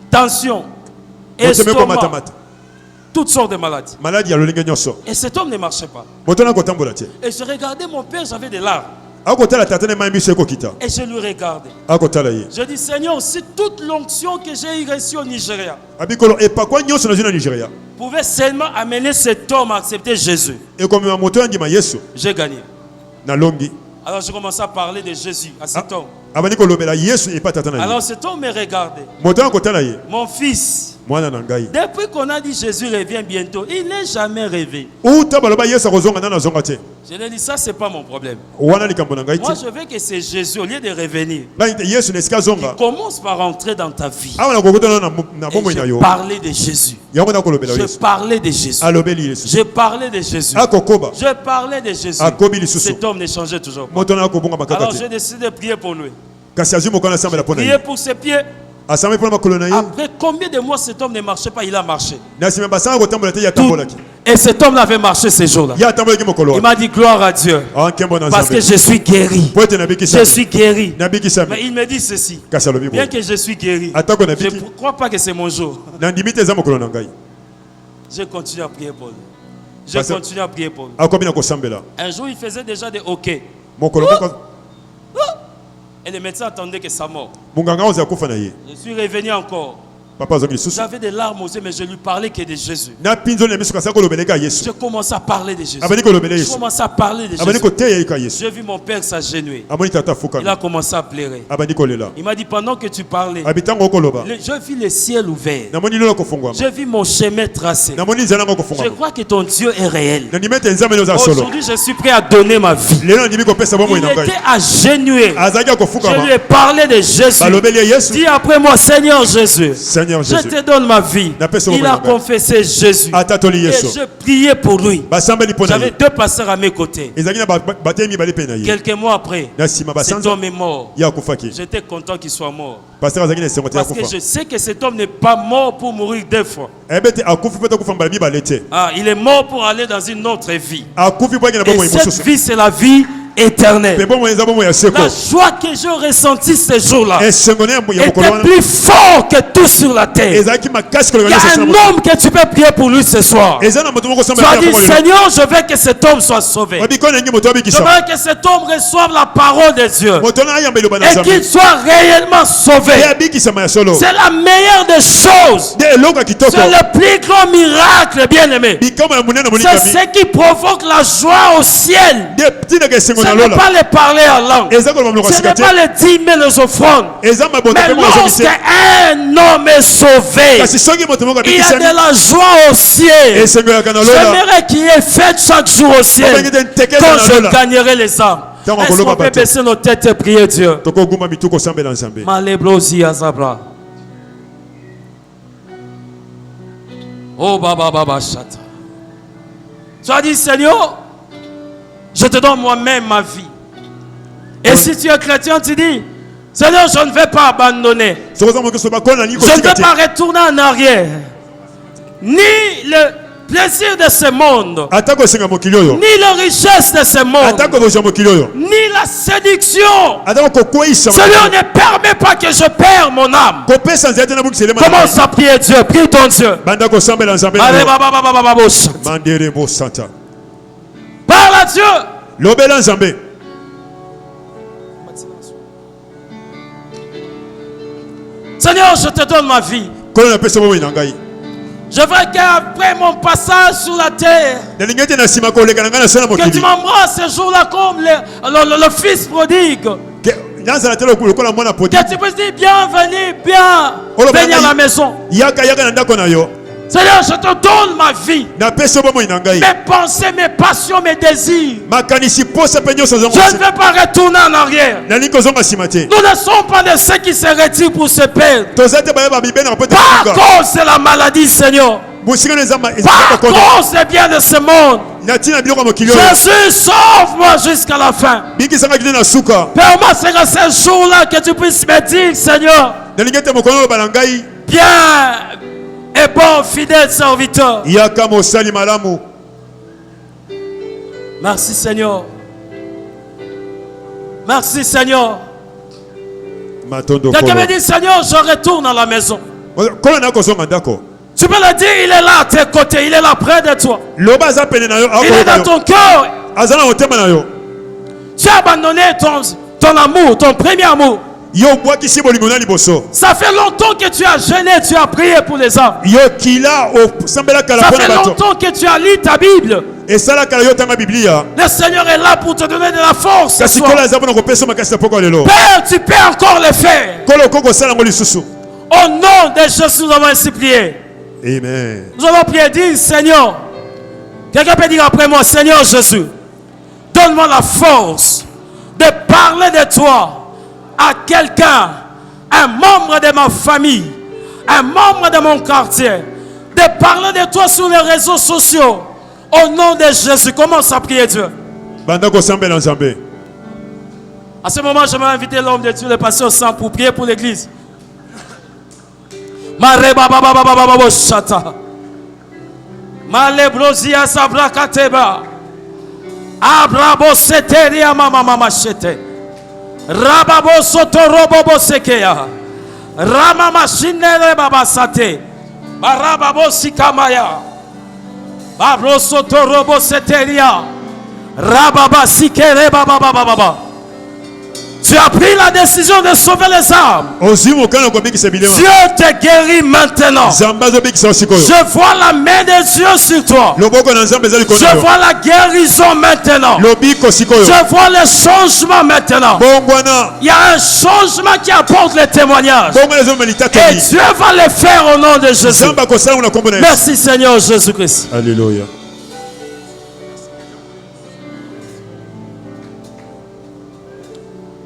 tension,
Oteme ko
estomac,
matamata.
toutes sortes de maladies.
Maladi ya lolinga nyonso.
Et cet homme ne marchait pas.
Moto na kotambola te.
Et je regardais mon père, j'avais des larmes.
Akotala tata na mai miso ekokita.
Et je lui regardais.
Akotala ye.
Je dis, Seigneur, si toute l'onction que j'ai reçue au Nigeria
Abikolo epakwa nyonso na zina Nigeria.
pouvait seulement amener cet homme à accepter Jésus,
Ekomema moto andima Yesu
j'ai gagné.
na longi.
Alors je commençais à parler de Jésus à cet homme.
Abani kolobela Yesu epa tata na ye.
Alors cet homme me regardait.
Moto akotala ye.
Mon fils,
Mwana na ngai.
depuis qu'on a dit Jésus revient bientôt, il n'est jamais rêvé.
Uta baloba Yesu akozonga na zonga te.
Je lui ai dit, ça c'est pas mon problème.
Wana likambo na ngai
Moi
te.
je veux que c'est Jésus, au lieu de revenir,
Ba Yesu nesika zonga.
commence par rentrer dans ta vie.
Awa na kokotana na
Et
bombo na
je
yo.
parlais de Jésus.
Yango na kolobela
Je
Yesu.
parlais de Jésus.
Alobeli Yesu.
Je parlais de Jésus.
Akokoba.
Je parlais de Jésus.
Akobi lisusu.
Cet homme ne changeait toujours pas.
Moto na kobonga makaka
Alors
te.
j'ai décidé de prier pour lui.
Kasi azu mokana sambela pona
Prier
ye.
pour ses pieds.
Asame pona makolo na ye.
Après combien de mois cet homme ne marchait pas, il a marché.
Na sima basanga kotambola te ya
Tout.
tambolaki.
Et cet homme avait marché ces jours-là.
Ya tambolaki mokolo.
Il m'a dit gloire à Dieu.
Ankembo na
Parce que
zambe.
je suis guéri.
Poete na biki
Je
same.
suis guéri.
Na biki
Mais
same.
il me dit ceci.
Kasi alobi
Bien
bo.
que je suis guéri,
Atako na
je ne
biki.
crois pas que c'est mon jour.
Na ndimite za mokolo na ngai.
J'ai continué à prier pour lui. Je continue à prier pour lui. Un jour, il faisait déjà des hockey. Et les médecins attendaient que ça mort. Je suis revenu encore. J'avais des larmes aux yeux, mais je lui parlais que de Jésus. Je commençais à parler de Jésus. Je commençais à parler de Jésus. J'ai vu mon père s'agenouiller. Il a commencé à pleurer. Il m'a dit, pendant que tu parlais, j'ai vu le ciel ouvert. J'ai vu mon chemin tracé. Je crois que ton Dieu est réel. Aujourd'hui, je suis prêt à donner ma vie. Il était agenouillé. Je lui ai parlé de Jésus. Dis après moi, Seigneur Jésus. Je te donne ma vie. Il a confessé Jésus. Et je priais pour lui. J'avais deux pasteurs à mes côtés. Quelques mois après, cet homme est mort. J'étais content qu'il soit mort. Parce que je sais que cet homme n'est pas mort pour mourir deux fois. Il est mort pour aller dans une autre vie. Et cette vie, c'est la vie éternelle. La joie que j'ai ressentie ce jour-là était plus fort que tout sur la terre. Il y a un homme que tu peux prier pour lui ce soir. Tu as dit, Seigneur, je veux que cet homme soit sauvé. Je veux que cet homme reçoive la parole de Dieu et qu'il soit réellement sauvé. C'est la meilleure des choses. C'est le plus grand miracle, bien aimé. C'est ce qui provoque la joie au ciel. Ce n'est pas les parler en langue. Ce n'est pas les dîmes et les offrandes. Mais lorsqu'un homme est sauvé, il y a de la joie au ciel. J'aimerais qu'il y ait fête chaque jour au ciel quand je gagnerai les âmes. Est-ce qu'on peut baisser nos têtes et prier Dieu? Malebrosi Azabra. Oh Baba Baba Chata. Tu as dit, Seigneur, je te donne moi-même ma vie. Et si tu es chrétien, tu dis, Seigneur, je ne vais pas abandonner. Je ne vais pas retourner en arrière. Ni le plaisir de ce monde, ni la richesse de ce monde, ni la séduction. Seigneur, ne permet pas que je perde mon âme. Commence à prier Dieu. Prie ton Dieu. Parle à Dieu. Seigneur, je te donne ma vie. Je veux qu'après mon passage sur la terre, que tu m'embrasses ce jour-là comme le fils prodigue. Que tu puisses dire bienvenue, bienvenue à la maison. Seigneur, je te donne ma vie. Mes pensées, mes passions, mes désirs. Je ne vais pas retourner en arrière. Nous ne sommes pas de ceux qui se retirent pour se perdre. Par cause de la maladie, Seigneur. Par cause des biens de ce monde. Jésus, sauve-moi jusqu'à la fin. Permets-moi ce jour-là que tu puisses me dire, Seigneur, bien et bon, fidèle serviteur. Merci Seigneur. Merci Seigneur. Quelqu'un me dit, Seigneur, je retourne à la maison. Tu peux le dire, il est là à tes côtés, il est là près de toi. Il est dans ton cœur. Tu as abandonné ton amour, ton premier amour. Ça fait longtemps que tu as jeûné, tu as prié pour les âmes. Ça fait longtemps que tu as lu ta Bible. Le Seigneur est là pour te donner de la force. Père, tu peux encore le faire. Au nom de Jésus, nous avons ainsi prié.
Amen.
Nous allons prier, dire, Seigneur, quelqu'un peut dire après moi, Seigneur Jésus, donne-moi la force de parler de toi à quelqu'un, un membre de ma famille, un membre de mon quartier, de parler de toi sur les réseaux sociaux. Au nom de Jésus, commence à prier Dieu. À ce moment, je vais inviter l'homme de Dieu, le pasteur Sam, pour prier pour l'église. Malebrosia sabrakateba. Abrabo seteria mama mama shete. Rababo soto robobo sekeya. Rama machinere baba sate. Barababo sikamaya. Babrosotorobo seteria. Rababa sikere baba baba baba. Tu as pris la décision de sauver les âmes. Dieu te guérit maintenant. Je vois la main de Dieu sur toi. Je vois la guérison maintenant. Je vois le changement maintenant. Il y a un changement qui apporte le témoignage. Et Dieu va le faire au nom de Jésus. Merci Seigneur Jésus-Christ.
Alléluia.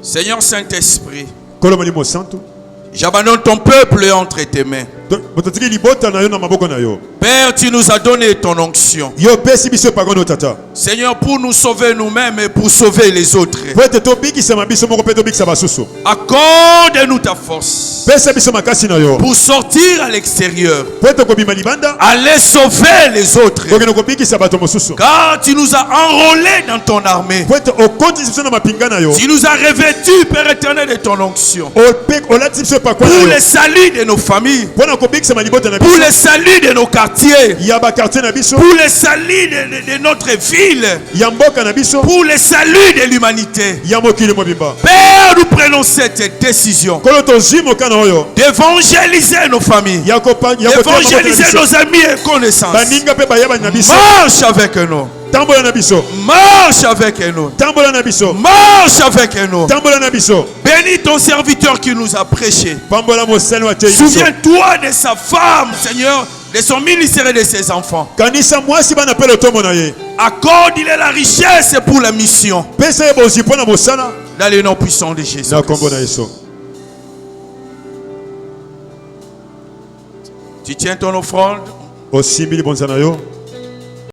Seigneur Saint-Esprit, j'abandonne ton peuple entre tes mains. Père, tu nous as donné ton onction. Seigneur, pour nous sauver nous-mêmes et pour sauver les autres. Accorde-nous ta force pour sortir à l'extérieur, aller sauver les autres. Car tu nous as enrôlés dans ton armée. Tu nous as revêtus, Père éternel, de ton onction. Pour le salut de nos familles, pour le salut de nos quartiers, pour le salut de notre ville, pour le salut de l'humanité. Père, nous prenons cette décision d'évangéliser nos familles, d'évangéliser nos amis et connaissances. Marche avec nous. Marche avec nous. Marche avec nous. Bénis ton serviteur qui nous a prêché. Souviens-toi de sa femme, Seigneur, de son ministère et de ses enfants. Accorde-lui la richesse pour la mission. Dans les noms puissants de Jésus. Tu tiens ton offrande.